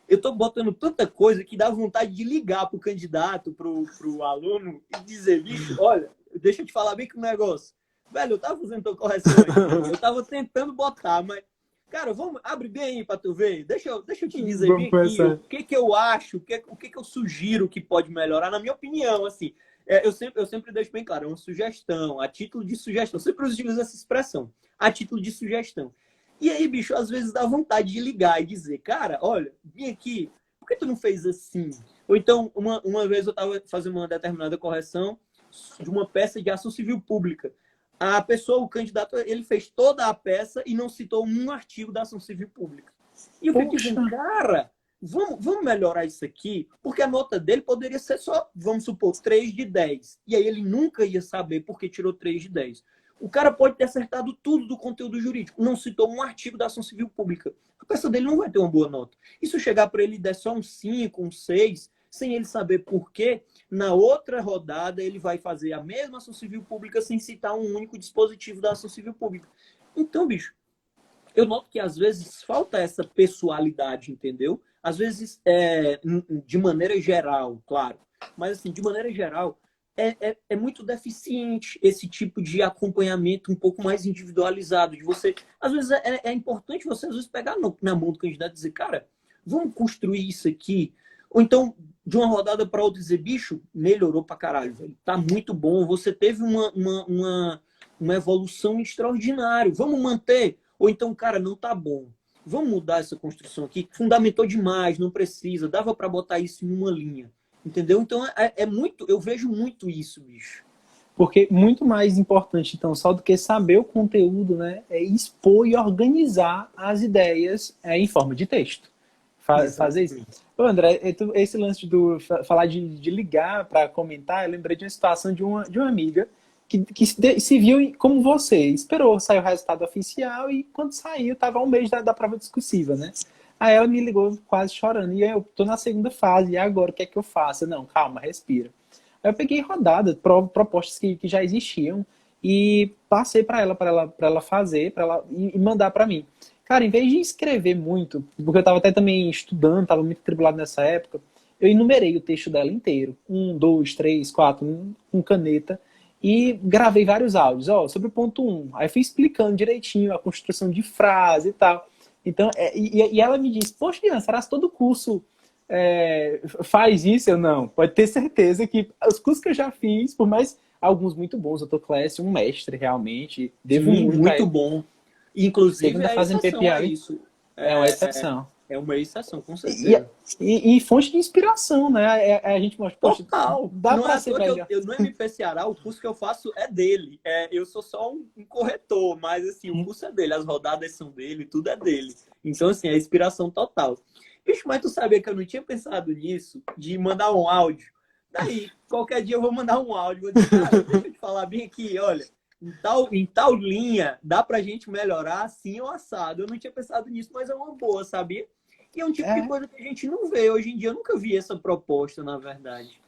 eu tô botando tanta coisa que dá vontade de ligar pro candidato, pro aluno, e dizer, bicho, olha, deixa eu te falar bem que o negócio. Velho, eu tava fazendo tua correção aqui, eu tava tentando botar, mas, cara, abre bem aí pra tu ver. Deixa eu te dizer bem aqui o que eu acho, o que eu sugiro que pode melhorar, na minha opinião, assim. Eu sempre deixo bem claro, é uma sugestão, a título de sugestão. Eu sempre utilizo essa expressão, a título de sugestão. E aí, bicho, às vezes dá vontade de ligar e dizer, cara, olha, vim aqui, por que tu não fez assim? Ou então, uma vez eu estava fazendo uma determinada correção de uma peça de ação civil pública. A pessoa, o candidato, ele fez toda a peça e não citou um artigo da ação civil pública. E eu fico dizendo, cara, vamos melhorar isso aqui, porque a nota dele poderia ser só, vamos supor, 3 de 10. E aí ele nunca ia saber por que tirou 3 de 10. O cara pode ter acertado tudo do conteúdo jurídico, não citou um artigo da ação civil pública. A peça dele não vai ter uma boa nota. E se eu chegar para ele e der só um 5, um 6, sem ele saber por quê, na outra rodada ele vai fazer a mesma ação civil pública sem citar um único dispositivo da ação civil pública. Então, bicho, eu noto que às vezes falta essa pessoalidade, entendeu? Às vezes, de maneira geral, claro, mas assim, de maneira geral, é muito deficiente esse tipo de acompanhamento um pouco mais individualizado. De você, às vezes é importante você às vezes pegar na mão do candidato e dizer, cara, vamos construir isso aqui. Ou então, de uma rodada para outra, dizer, bicho, melhorou pra caralho, velho. Tá muito bom. Você teve uma evolução extraordinária. Vamos manter. Ou então, cara, não tá bom. Vamos mudar essa construção aqui. Fundamentou demais, não precisa. Dava para botar isso em uma linha. Entendeu? Então, muito, eu vejo muito isso, bicho. Porque muito mais importante, então, só do que saber o conteúdo, né, é expor e organizar as ideias em forma de texto. Fazer isso. Ô, André, esse lance do falar de ligar para comentar, eu lembrei de uma situação de uma amiga que se viu como você, esperou sair o resultado oficial e quando saiu, estava um mês da prova discursiva, né? Aí ela me ligou quase chorando, e aí eu tô na segunda fase, e agora o que é que eu faço? Não, calma, respira. Aí eu peguei rodada, propostas que já existiam, e passei para ela fazer, e mandar para mim. Cara, em vez de escrever muito, porque eu estava até também estudando, estava muito tribulado nessa época, eu enumerei o texto dela inteiro. 1, 2, 3, 4, com caneta, e gravei vários áudios, sobre o ponto 1. Aí fui explicando direitinho a construção de frase e tal. Então, e ela me disse, poxa, Ian, será que todo curso faz isso? Eu não. Pode ter certeza que os cursos que eu já fiz, por mais alguns muito bons, eu tô Clécio, um mestre realmente, devo muito bom. Inclusive, a exceção é isso. É uma exceção. É uma exceção, com certeza. E fonte de inspiração, né? A gente mostra, poxa, total. Dá não pra é ser eu no MP Ceará, o curso que eu faço é dele. Eu sou só um corretor, mas assim, o curso é dele, as rodadas são dele, tudo é dele. Então, assim, é inspiração total. Bicho, mas tu sabia que eu não tinha pensado nisso, de mandar um áudio? Daí, qualquer dia eu vou mandar um áudio, vou dizer, cara, deixa eu te falar bem aqui, olha, em tal linha, dá pra gente melhorar assim ou assado. Eu não tinha pensado nisso, mas é uma boa, sabia? E é um tipo de coisa que a gente não vê. Hoje em dia eu nunca vi essa proposta, na verdade.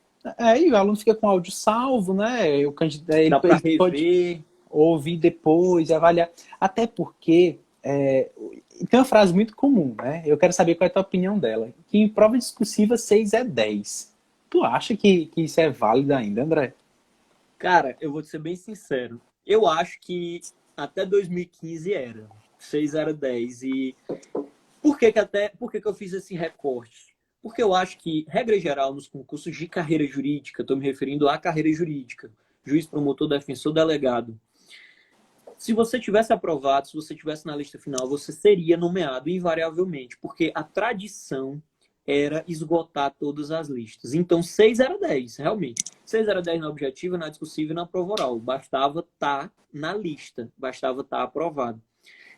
E o aluno fica com áudio salvo, né? Dá pra rever. Pode ouvir depois, avaliar. Até porque tem uma frase muito comum, né? Eu quero saber qual é a tua opinião dela. Que em prova discursiva 6 é 10. Tu acha que isso é válido ainda, André? Cara, eu vou te ser bem sincero. Eu acho que até 2015 era. 6 era 10. E por que que eu fiz esse recorte? Porque eu acho que, regra geral, nos concursos de carreira jurídica, estou me referindo à carreira jurídica, juiz, promotor, defensor, delegado, Se você tivesse aprovado, se você tivesse na lista final, você seria nomeado invariavelmente, porque a tradição era esgotar todas as listas. Então, 6 era 10, realmente. 6 era 10 na objetiva, na discussiva e na prova oral. Bastava estar na lista, bastava estar aprovado.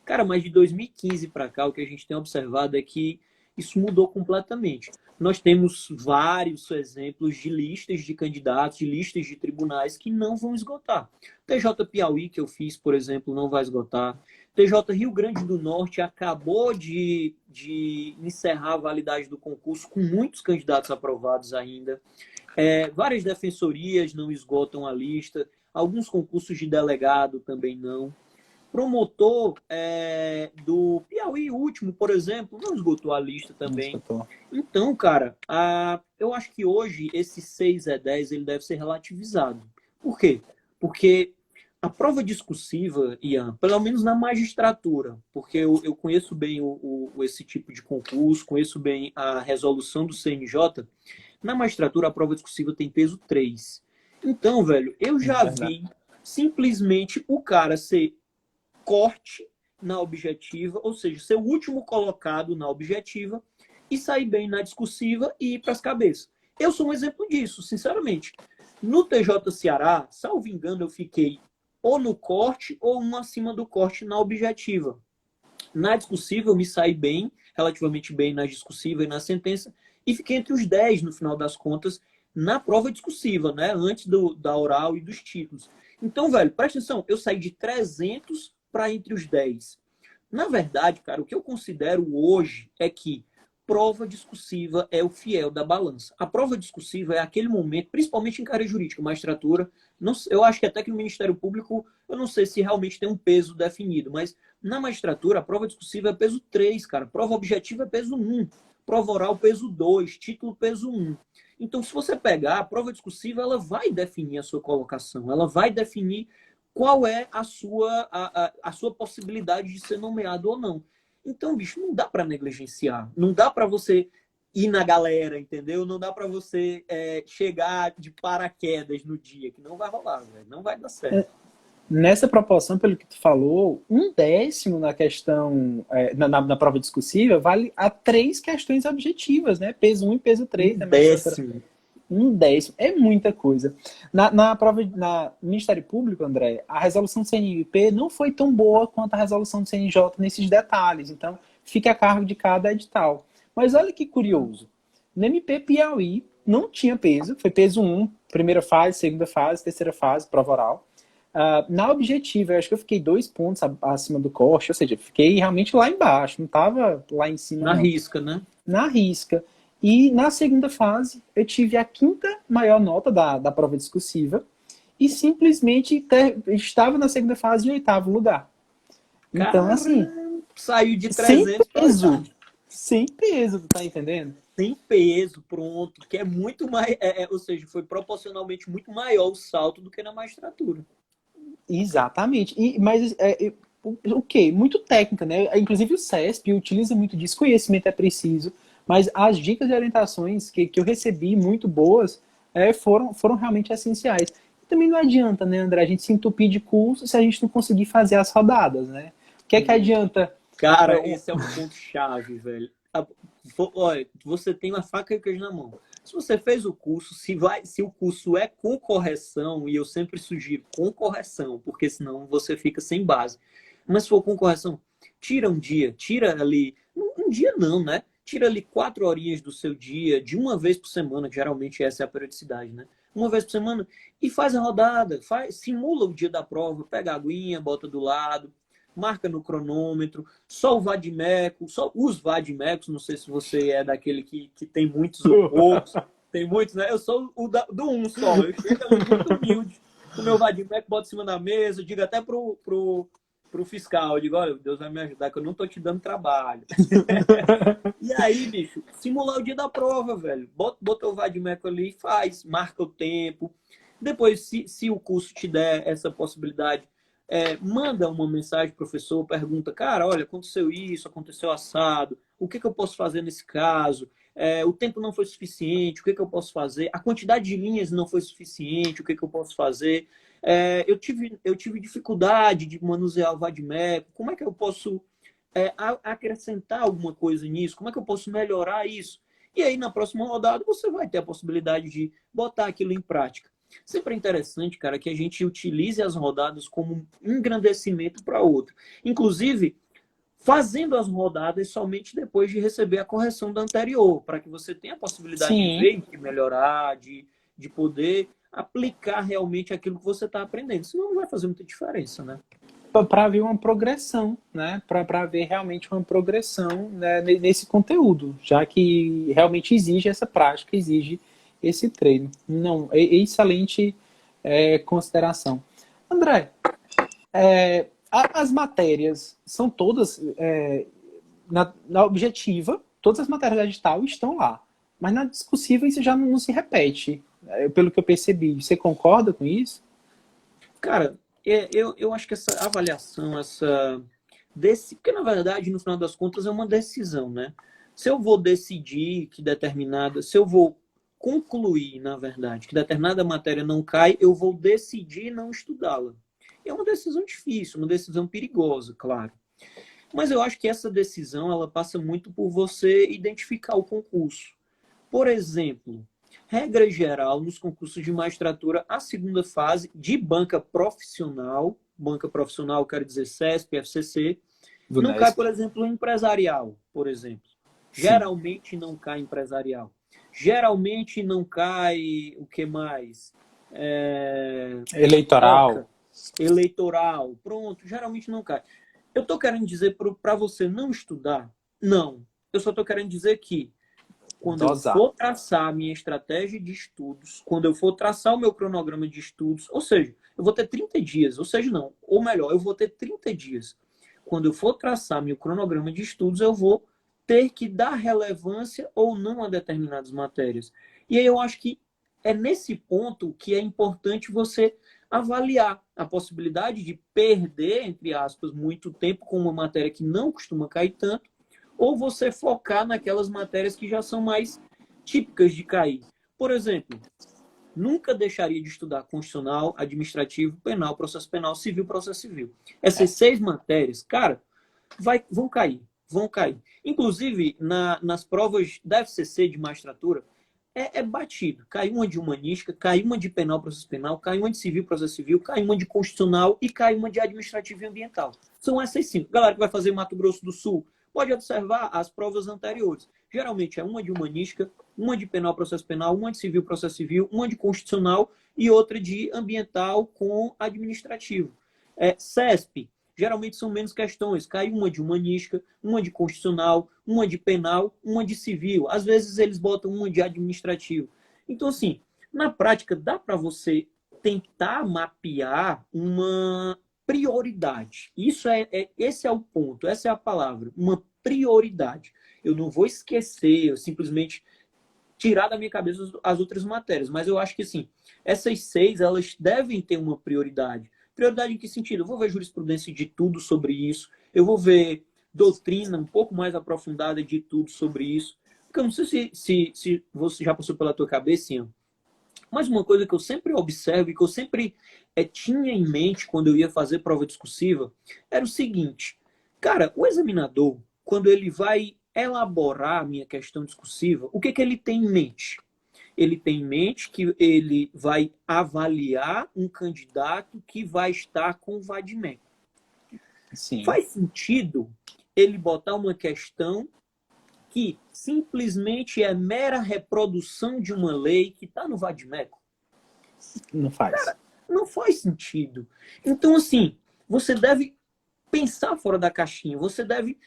Cara, mas de 2015 para cá, o que a gente tem observado é que isso mudou completamente. Nós temos vários exemplos de listas de candidatos, de listas de tribunais que não vão esgotar. TJ Piauí, que eu fiz, por exemplo, não vai esgotar. TJ Rio Grande do Norte acabou de encerrar a validade do concurso com muitos candidatos aprovados ainda. Várias defensorias não esgotam a lista. Alguns concursos de delegado também não. Promotor do Piauí último, por exemplo, não esgotou a lista também. Então, cara, eu acho que hoje esse 6-10 ele deve ser relativizado. Por quê? Porque a prova discursiva, Ian, pelo menos na magistratura, porque eu conheço bem esse tipo de concurso, conheço bem a resolução do CNJ, na magistratura a prova discursiva tem peso 3. Então, velho, eu já vi simplesmente o cara ser corte na objetiva, ou seja, ser o último colocado na objetiva e sair bem na discursiva e ir para as cabeças. Eu sou um exemplo disso, sinceramente. No TJ Ceará, salvo engano, eu fiquei ou no corte ou um acima do corte na objetiva. Na discursiva, eu me saí bem, relativamente bem na discursiva e na sentença, e fiquei entre os 10, no final das contas, na prova discursiva, né? Antes da oral e dos títulos. Então, velho, presta atenção, eu saí de 300 para entre os 10. Na verdade, cara, o que eu considero hoje é que prova discursiva é o fiel da balança. A prova discursiva é aquele momento, principalmente em área jurídica, magistratura, eu acho que até que no Ministério Público, eu não sei se realmente tem um peso definido, mas na magistratura, a prova discursiva é peso 3, cara. Prova objetiva é peso 1. Prova oral, peso 2. Título, peso 1. Então, se você pegar, a prova discursiva, ela vai definir a sua colocação, ela vai definir qual é a sua possibilidade de ser nomeado ou não. Então, bicho, não dá para negligenciar. Não dá para você ir na galera, entendeu? Não dá para você chegar de paraquedas no dia, que não vai rolar, velho. Não vai dar certo. Nessa proporção, pelo que tu falou, 1/10 na questão, na prova discursiva, vale a 3 questões objetivas, né? Peso 1 e peso 3. 1/10. 1/10 é muita coisa. Na prova, no Ministério Público, André, a resolução do CNMP não foi tão boa quanto a resolução do CNJ nesses detalhes. Então, fica a cargo de cada edital. Mas olha que curioso. No MP Piauí não tinha peso, foi peso 1, primeira fase, segunda fase, terceira fase, prova oral. Na objetiva, eu acho que eu fiquei 2 pontos acima do corte, ou seja, fiquei realmente lá embaixo, não estava lá em cima. Na risca, né? Na risca. E na segunda fase, eu tive a 5ª maior nota da prova discursiva e simplesmente estava na segunda fase em 8º lugar. Então, assim... Saiu de 300 sem peso. Sem peso, tu tá entendendo? Sem peso, pronto. Que é muito mais... ou seja, foi proporcionalmente muito maior o salto do que na magistratura. Exatamente. Mas o quê? Muito técnica, né? Inclusive o CESP utiliza muito disso. Conhecimento é preciso. Mas as dicas e orientações que eu recebi, muito boas, foram realmente essenciais. E também não adianta, né, André, a gente se entupir de curso se a gente não conseguir fazer as rodadas, né? O que é que adianta? Cara, esse é um ponto-chave, velho. Olha, você tem uma faca e o queijo na mão. Se você fez o curso, se o curso é com correção, e eu sempre sugiro com correção, porque senão você fica sem base. Mas se for com correção, tira um dia, tira ali... Um dia não, né? Tira ali 4 horinhas do seu dia, de uma vez por semana, que geralmente essa é a periodicidade, né? Uma vez por semana, e faz a rodada, simula o dia da prova, pega a aguinha, bota do lado, marca no cronômetro, só o vadimeco, só os vadimecos, não sei se você é daquele que tem muitos ou poucos, tem muitos, né? Eu sou do um só, eu chego ali muito humilde, com o meu vadimeco, boto em cima da mesa, digo até pro fiscal, eu digo, olha, Deus vai me ajudar, que eu não tô te dando trabalho. E aí, bicho, simular o dia da prova, velho. Bota o vadimeco ali, faz, marca o tempo. Depois, se o curso te der essa possibilidade, manda uma mensagem pro professor, pergunta, cara, olha, aconteceu isso, aconteceu assado, o que eu posso fazer nesse caso? o tempo não foi suficiente, o que eu posso fazer? A quantidade de linhas não foi suficiente, o que eu posso fazer? Eu tive dificuldade de manusear o Vadimeco, como é que eu posso acrescentar alguma coisa nisso? Como é que eu posso melhorar isso? E aí, na próxima rodada, você vai ter a possibilidade de botar aquilo em prática. Sempre é interessante, cara, que a gente utilize as rodadas como um engrandecimento para outro. Inclusive, fazendo as rodadas somente depois de receber a correção da anterior, para que você tenha a possibilidade de Sim. ver, de melhorar, de poder aplicar realmente aquilo que você está aprendendo. Senão não vai fazer muita diferença, né? Para ver uma progressão, né? Para ver realmente uma progressão, né, nesse conteúdo, já que realmente exige essa prática, exige esse treino. Não, excelente consideração. André, as matérias são todas na objetiva, todas as matérias da edital estão lá, mas na discussível isso já não se repete, pelo que eu percebi. Você concorda com isso? Cara, eu acho que essa avaliação, porque na verdade, no final das contas, é uma decisão, né? Se eu vou decidir se eu vou concluir, na verdade, que determinada matéria não cai, eu vou decidir não estudá-la. É uma decisão difícil, uma decisão perigosa, claro. Mas eu acho que essa decisão, ela passa muito por você identificar o concurso. Por exemplo, regra geral, nos concursos de magistratura, a segunda fase de banca profissional, quero dizer CESP, FCC, não cai, Vunesp. por exemplo, empresarial, por exemplo. Sim. Geralmente não cai empresarial. Geralmente não cai o que mais? Eleitoral. OCA, eleitoral, pronto, geralmente não cai. Eu estou querendo dizer para você não estudar? Não. Eu só estou querendo dizer que quando eu Dosar. for traçar a minha estratégia de estudos, quando eu for traçar o meu cronograma de estudos, ou seja, eu vou ter 30 dias, ou seja, não, ou melhor, eu vou ter 30 dias. Quando eu for traçar meu cronograma de estudos, eu vou ter que dar relevância ou não a determinadas matérias. E aí eu acho que é nesse ponto que é importante você avaliar a possibilidade de perder, entre aspas, muito tempo com uma matéria que não costuma cair tanto, ou você focar naquelas matérias que já são mais típicas de cair. Por exemplo, nunca deixaria de estudar constitucional, administrativo, penal, processo penal, civil, processo civil. Essas 6 matérias, cara, vão cair, vão cair. Inclusive, nas provas da FCC de magistratura, batido. Cai uma de humanística, cai uma de penal, processo penal, cai uma de civil, processo civil, cai uma de constitucional e cai uma de administrativo e ambiental. São essas 5. Galera que vai fazer Mato Grosso do Sul, pode observar as provas anteriores. Geralmente é uma de humanística, uma de penal, processo penal, uma de civil, processo civil, uma de constitucional e outra de ambiental com administrativo. CESP, geralmente são menos questões. Cai uma de humanística, uma de constitucional, uma de penal, uma de civil. Às vezes eles botam uma de administrativo. Então, assim, na prática, dá para você tentar mapear uma prioridade. Esse é o ponto, essa é a palavra, uma prioridade. Eu não vou esquecer, eu simplesmente tirar da minha cabeça as outras matérias, mas eu acho que sim, essas 6 elas devem ter uma prioridade. Prioridade em que sentido? Eu vou ver jurisprudência de tudo sobre isso, eu vou ver doutrina um pouco mais aprofundada de tudo sobre isso, porque eu não sei se você já passou pela tua cabeça, Ian, mas uma coisa que eu sempre observo e que eu sempre tinha em mente quando eu ia fazer prova discursiva era o seguinte, cara, o examinador, quando ele vai elaborar a minha questão discursiva, o que ele tem em mente? Ele tem em mente que ele vai avaliar um candidato que vai estar com o vadimento. Sim. Faz sentido ele botar uma questão que simplesmente é mera reprodução de uma lei que está no vadimeco? Não faz. Cara, não faz sentido. Então, assim, você deve pensar fora da caixinha, você deve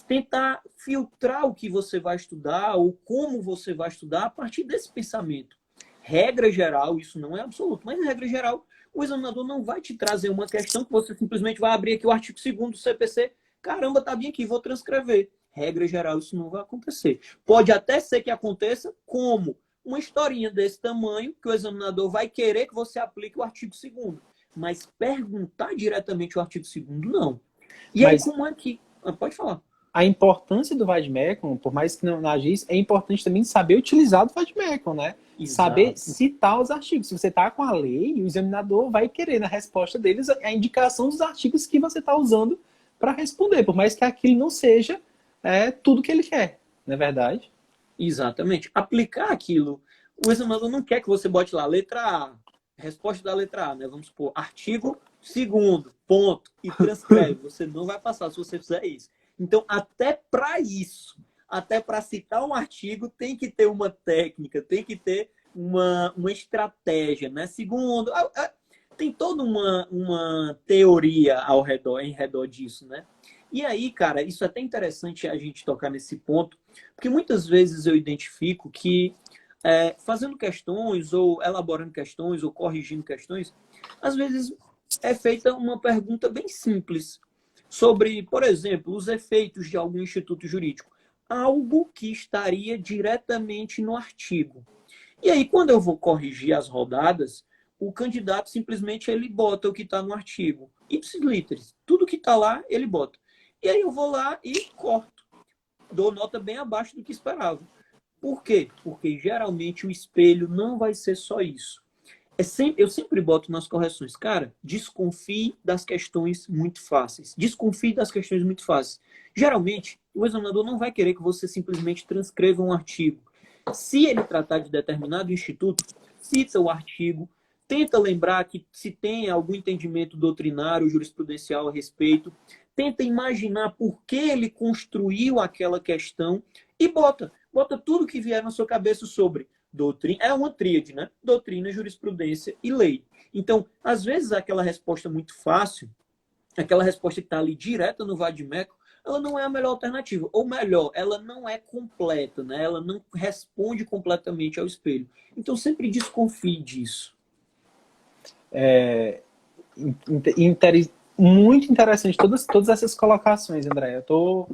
tentar filtrar o que você vai estudar ou como você vai estudar a partir desse pensamento. Regra geral, isso não é absoluto, mas regra geral, o examinador não vai te trazer uma questão que você simplesmente vai abrir aqui o artigo 2º do CPC, caramba, tá bem aqui, vou transcrever. Regra geral, isso não vai acontecer. Pode até ser que aconteça como uma historinha desse tamanho, que o examinador vai querer que você aplique o artigo 2º, mas perguntar diretamente o artigo 2º, não. E aí, Mas como é que... Pode falar. a importância do vademecum, por mais que não agisse, é importante também saber utilizar do vademecum, né? Saber Exato. citar os artigos. Se você está com a lei, o examinador vai querer, na resposta deles, a indicação dos artigos que você está usando para responder, por mais que aquilo não seja tudo que ele quer, não é verdade? Exatamente. Aplicar aquilo. O examinador não quer que você bote lá letra A, resposta da letra A, né? Vamos supor, artigo 2º, ponto, e transcreve. Você não vai passar se você fizer isso. Então, até para isso, até para citar um artigo, tem que ter uma técnica, tem que ter uma estratégia, né? Segundo, tem toda uma teoria em redor disso, né? E aí, cara, isso é até interessante a gente tocar nesse ponto, porque muitas vezes eu identifico que fazendo questões, ou elaborando questões, ou corrigindo questões, às vezes é feita uma pergunta bem simples sobre, por exemplo, os efeitos de algum instituto jurídico. Algo que estaria diretamente no artigo. E aí, quando eu vou corrigir as rodadas, o candidato simplesmente ele bota o que está no artigo. Ipsis literis. Tudo que está lá, ele bota. E aí eu vou lá e corto. Dou nota bem abaixo do que esperava. Por quê? Porque geralmente o espelho não vai ser só isso. Eu sempre boto nas correções, cara, desconfie das questões muito fáceis. Desconfie das questões muito fáceis. Geralmente, o examinador não vai querer que você simplesmente transcreva um artigo. Se ele tratar de determinado instituto, cita o artigo, tenta lembrar que se tem algum entendimento doutrinário, jurisprudencial a respeito, tenta imaginar por que ele construiu aquela questão e bota tudo que vier na sua cabeça sobre doutrina. É uma tríade, né? Doutrina, jurisprudência e lei. Então, às vezes, aquela resposta muito fácil, aquela resposta que está ali direta no vade-mecum, ela não é a melhor alternativa. Ou melhor, ela não é completa, né? Ela não responde completamente ao espelho. Então, sempre desconfie disso. Muito interessante todas essas colocações, André. Eu tô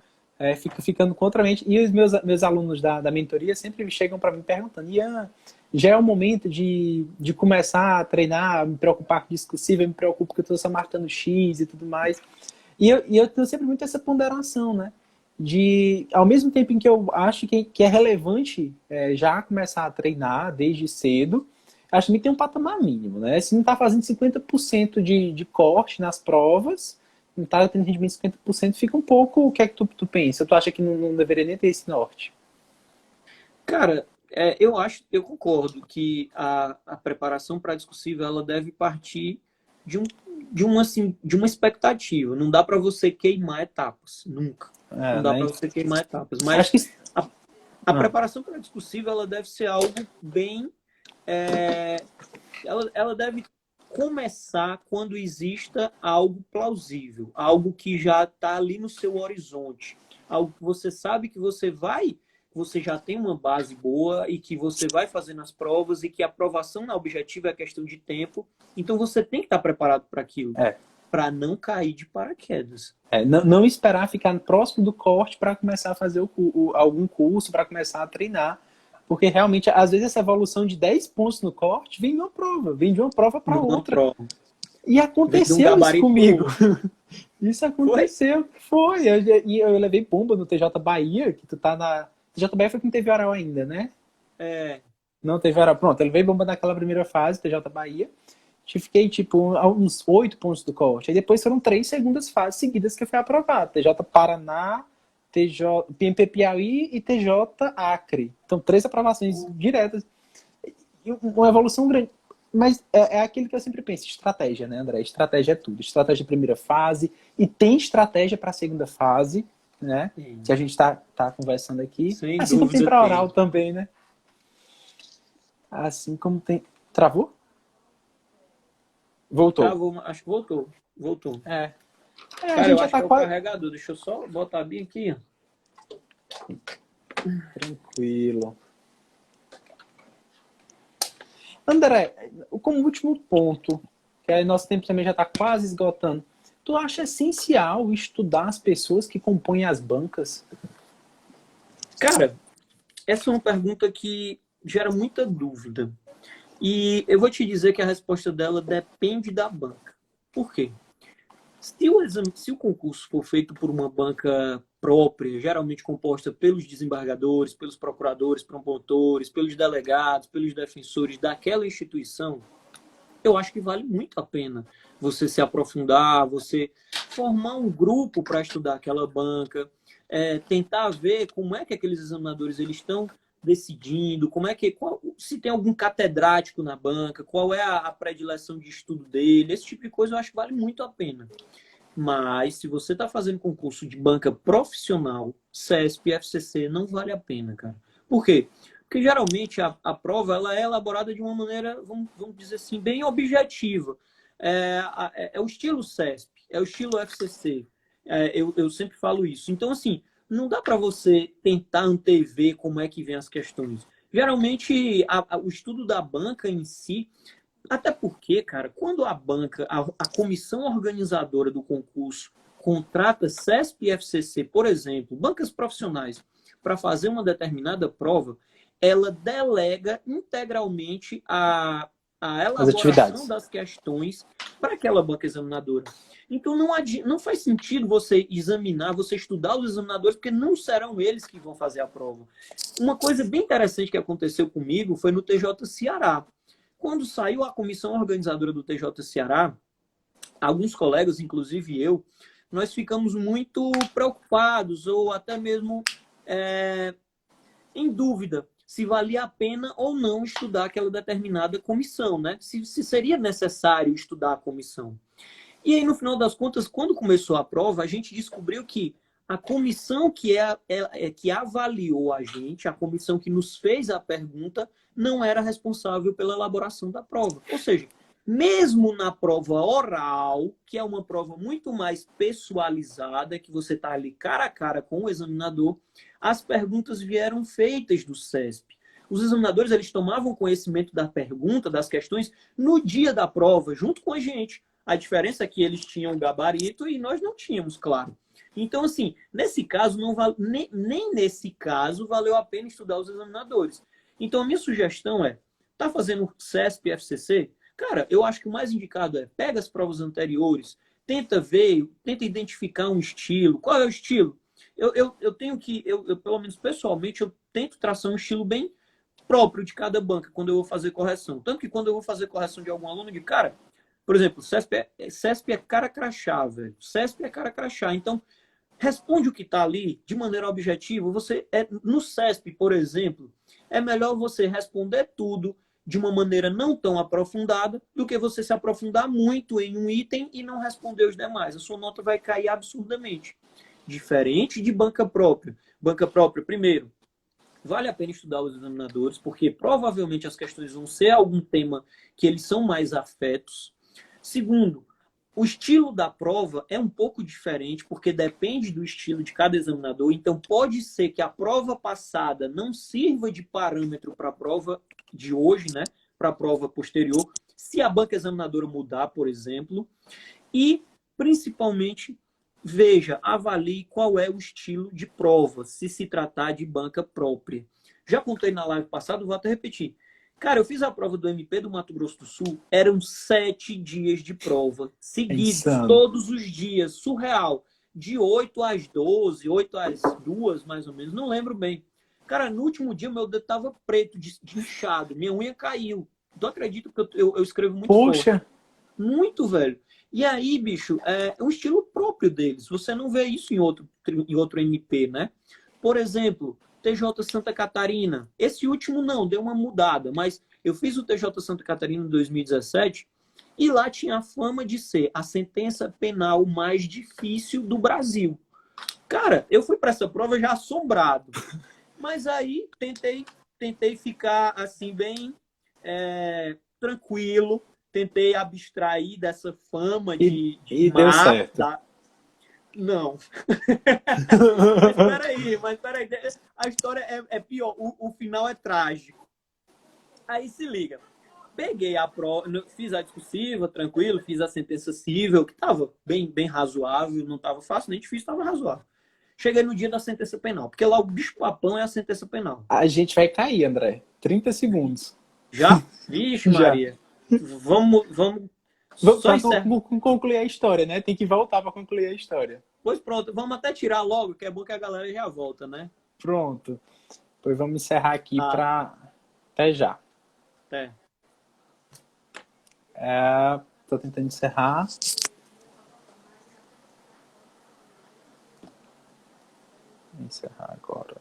fico ficando contra a mente. E os meus alunos da mentoria sempre chegam para mim perguntando: Ian, já é o momento de começar a treinar, me preocupar com discursiva, me preocupo que eu estou só marcando X e tudo mais. E eu tenho sempre muito essa ponderação, né? Ao mesmo tempo em que eu acho que é relevante já começar a treinar desde cedo, acho que tem um patamar mínimo, né? Se não está fazendo 50% de corte nas provas, não está tendo rendimento de 50%, fica um pouco... O que é que tu pensa? Tu acha que não deveria nem ter esse norte? Cara, eu concordo que a preparação para a discursiva ela deve partir de uma expectativa. Não dá para você queimar etapas, nunca. Não dá Né? para você queimar etapas. Acho Mas que... a preparação para a discursiva ela deve ser algo bem. Ela deve começar quando exista algo plausível, algo que já está ali no seu horizonte, algo que você sabe que você já tem uma base boa e que você vai fazendo as provas e que a aprovação na objetiva é questão de tempo. Então você tem que estar preparado para aquilo, para não cair de paraquedas. Não esperar ficar próximo do corte para começar a fazer algum curso, para começar a treinar. Porque realmente, às vezes, essa evolução de 10 pontos no corte vem de uma prova para outra. Prova. E aconteceu isso comigo. Isso aconteceu. Foi. Eu levei bomba no TJ Bahia, que tu tá na... TJ Bahia foi que não teve oral ainda, né? Não teve oral. Pronto, eu levei bomba naquela primeira fase, TJ Bahia. Fiquei, tipo, uns 8 pontos do corte. Aí depois foram 3 segundas fases seguidas que eu fui aprovado. TJ Paraná, PMP Piauí e TJ Acre. Então, 3 aprovações diretas. E uma evolução grande. Mas é aquilo que eu sempre penso, estratégia, né, André? Estratégia é tudo. Estratégia primeira fase, e tem estratégia para a segunda fase, né? Sim. Se a gente tá conversando aqui. Sem assim como tem para oral também, né? Assim como tem... Travou? Voltou. Travou, acho que voltou. Cara, a gente já tá quase... o carregador. Deixa eu só botar bem aqui. Tranquilo. André, como último ponto, que aí nosso tempo também já está quase esgotando, tu acha essencial estudar as pessoas que compõem as bancas? Cara, essa é uma pergunta que gera muita dúvida. E eu vou te dizer que a resposta dela depende da banca. Por quê? Se o concurso for feito por uma banca própria, geralmente composta pelos desembargadores, pelos procuradores, promotores, pelos delegados, pelos defensores daquela instituição, eu acho que vale muito a pena você se aprofundar, você formar um grupo para estudar aquela banca, tentar ver como é que aqueles examinadores eles estão decidindo, se tem algum catedrático na banca, qual é a predileção de estudo dele, esse tipo de coisa eu acho que vale muito a pena. Mas se você está fazendo concurso de banca profissional, CESP, FCC, não vale a pena, cara. Por quê? Porque geralmente a prova ela é elaborada de uma maneira, vamos dizer assim, bem objetiva. É o estilo CESP, é o estilo FCC. Eu sempre falo isso. Então, assim, não dá para você tentar antever como é que vem as questões. Geralmente, o estudo da banca em si, até porque, cara, quando a banca, a comissão organizadora do concurso contrata CESP e FCC, por exemplo, bancas profissionais, para fazer uma determinada prova, ela delega integralmente a elaboração das questões para aquela banca examinadora. Então, não faz sentido você examinar, você estudar os examinadores, porque não serão eles que vão fazer a prova. Uma coisa bem interessante que aconteceu comigo foi no TJ Ceará. Quando saiu a comissão organizadora do TJ Ceará, alguns colegas, inclusive eu, nós ficamos muito preocupados ou até mesmo em dúvida se valia a pena ou não estudar aquela determinada comissão, né? Se seria necessário estudar a comissão. E aí, no final das contas, quando começou a prova, a gente descobriu que a comissão que avaliou a gente, a comissão que nos fez a pergunta, não era responsável pela elaboração da prova. Ou seja, mesmo na prova oral, que é uma prova muito mais pessoalizada, que você está ali cara a cara com o examinador, as perguntas vieram feitas do CESP. Os examinadores eles tomavam conhecimento da pergunta, das questões, no dia da prova, junto com a gente. A diferença é que eles tinham gabarito e nós não tínhamos, claro. Então, assim, nesse caso, nem nesse caso valeu a pena estudar os examinadores. Então, a minha sugestão tá fazendo CESP e FCC? Cara, eu acho que o mais indicado pega as provas anteriores, tenta ver, tenta identificar um estilo. Qual é o estilo? Eu tenho que, pelo menos pessoalmente, eu tento traçar um estilo bem próprio de cada banca quando eu vou fazer correção. Tanto que quando eu vou fazer correção de algum aluno, de cara, por exemplo, CESP é cara crachá, velho. CESP é cara crachá. Então, responde o que está ali de maneira objetiva. No CESP, por exemplo, é melhor você responder tudo de uma maneira não tão aprofundada do que você se aprofundar muito em um item e não responder os demais. A sua nota vai cair absurdamente. Diferente de banca própria. Banca própria, primeiro, vale a pena estudar os examinadores, porque provavelmente as questões vão ser algum tema que eles são mais afetos. Segundo, o estilo da prova é um pouco diferente, porque depende do estilo de cada examinador. Então, pode ser que a prova passada não sirva de parâmetro para a prova de hoje, né? Para a prova posterior, se a banca examinadora mudar, por exemplo. E, principalmente, avalie qual é o estilo de prova, se tratar de banca própria. Já contei na live passada, vou até repetir. Cara, eu fiz a prova do MP do Mato Grosso do Sul, eram 7 dias de prova, seguidos, todos os dias, surreal. De 8 às 12, 8 às 2, mais ou menos, não lembro bem. Cara, no último dia, meu dedo tava preto, de inchado, minha unha caiu. Não acredito que eu escrevo muito forte. Muito, velho. E aí, bicho, é um estilo próprio deles. Você não vê isso em outro MP, né? Por exemplo, TJ Santa Catarina. Esse último não, deu uma mudada. Mas eu fiz o TJ Santa Catarina em 2017 e lá tinha a fama de ser a sentença penal mais difícil do Brasil. Cara, eu fui para essa prova já assombrado. Mas aí tentei ficar assim bem tranquilo. Tentei abstrair dessa fama de deu certo. Não. Mas peraí. A história é pior. O final é trágico. Aí se liga. Peguei a prova, fiz a discursiva, tranquilo, fiz a sentença cível, que estava bem razoável, não estava fácil nem difícil, estava razoável. Cheguei no dia da sentença penal, porque lá o bicho-papão é a sentença penal. A gente vai cair, André. 30 segundos. Já? Vixe, Maria. Vamos Só Para encerra. concluir a história, né? Tem que voltar para concluir a história. Pois pronto, vamos até tirar logo, que é bom que a galera já volta, né? Pronto. Pois vamos encerrar aqui Ah, para... Até já. é. Tô tentando encerrar. Vou encerrar agora.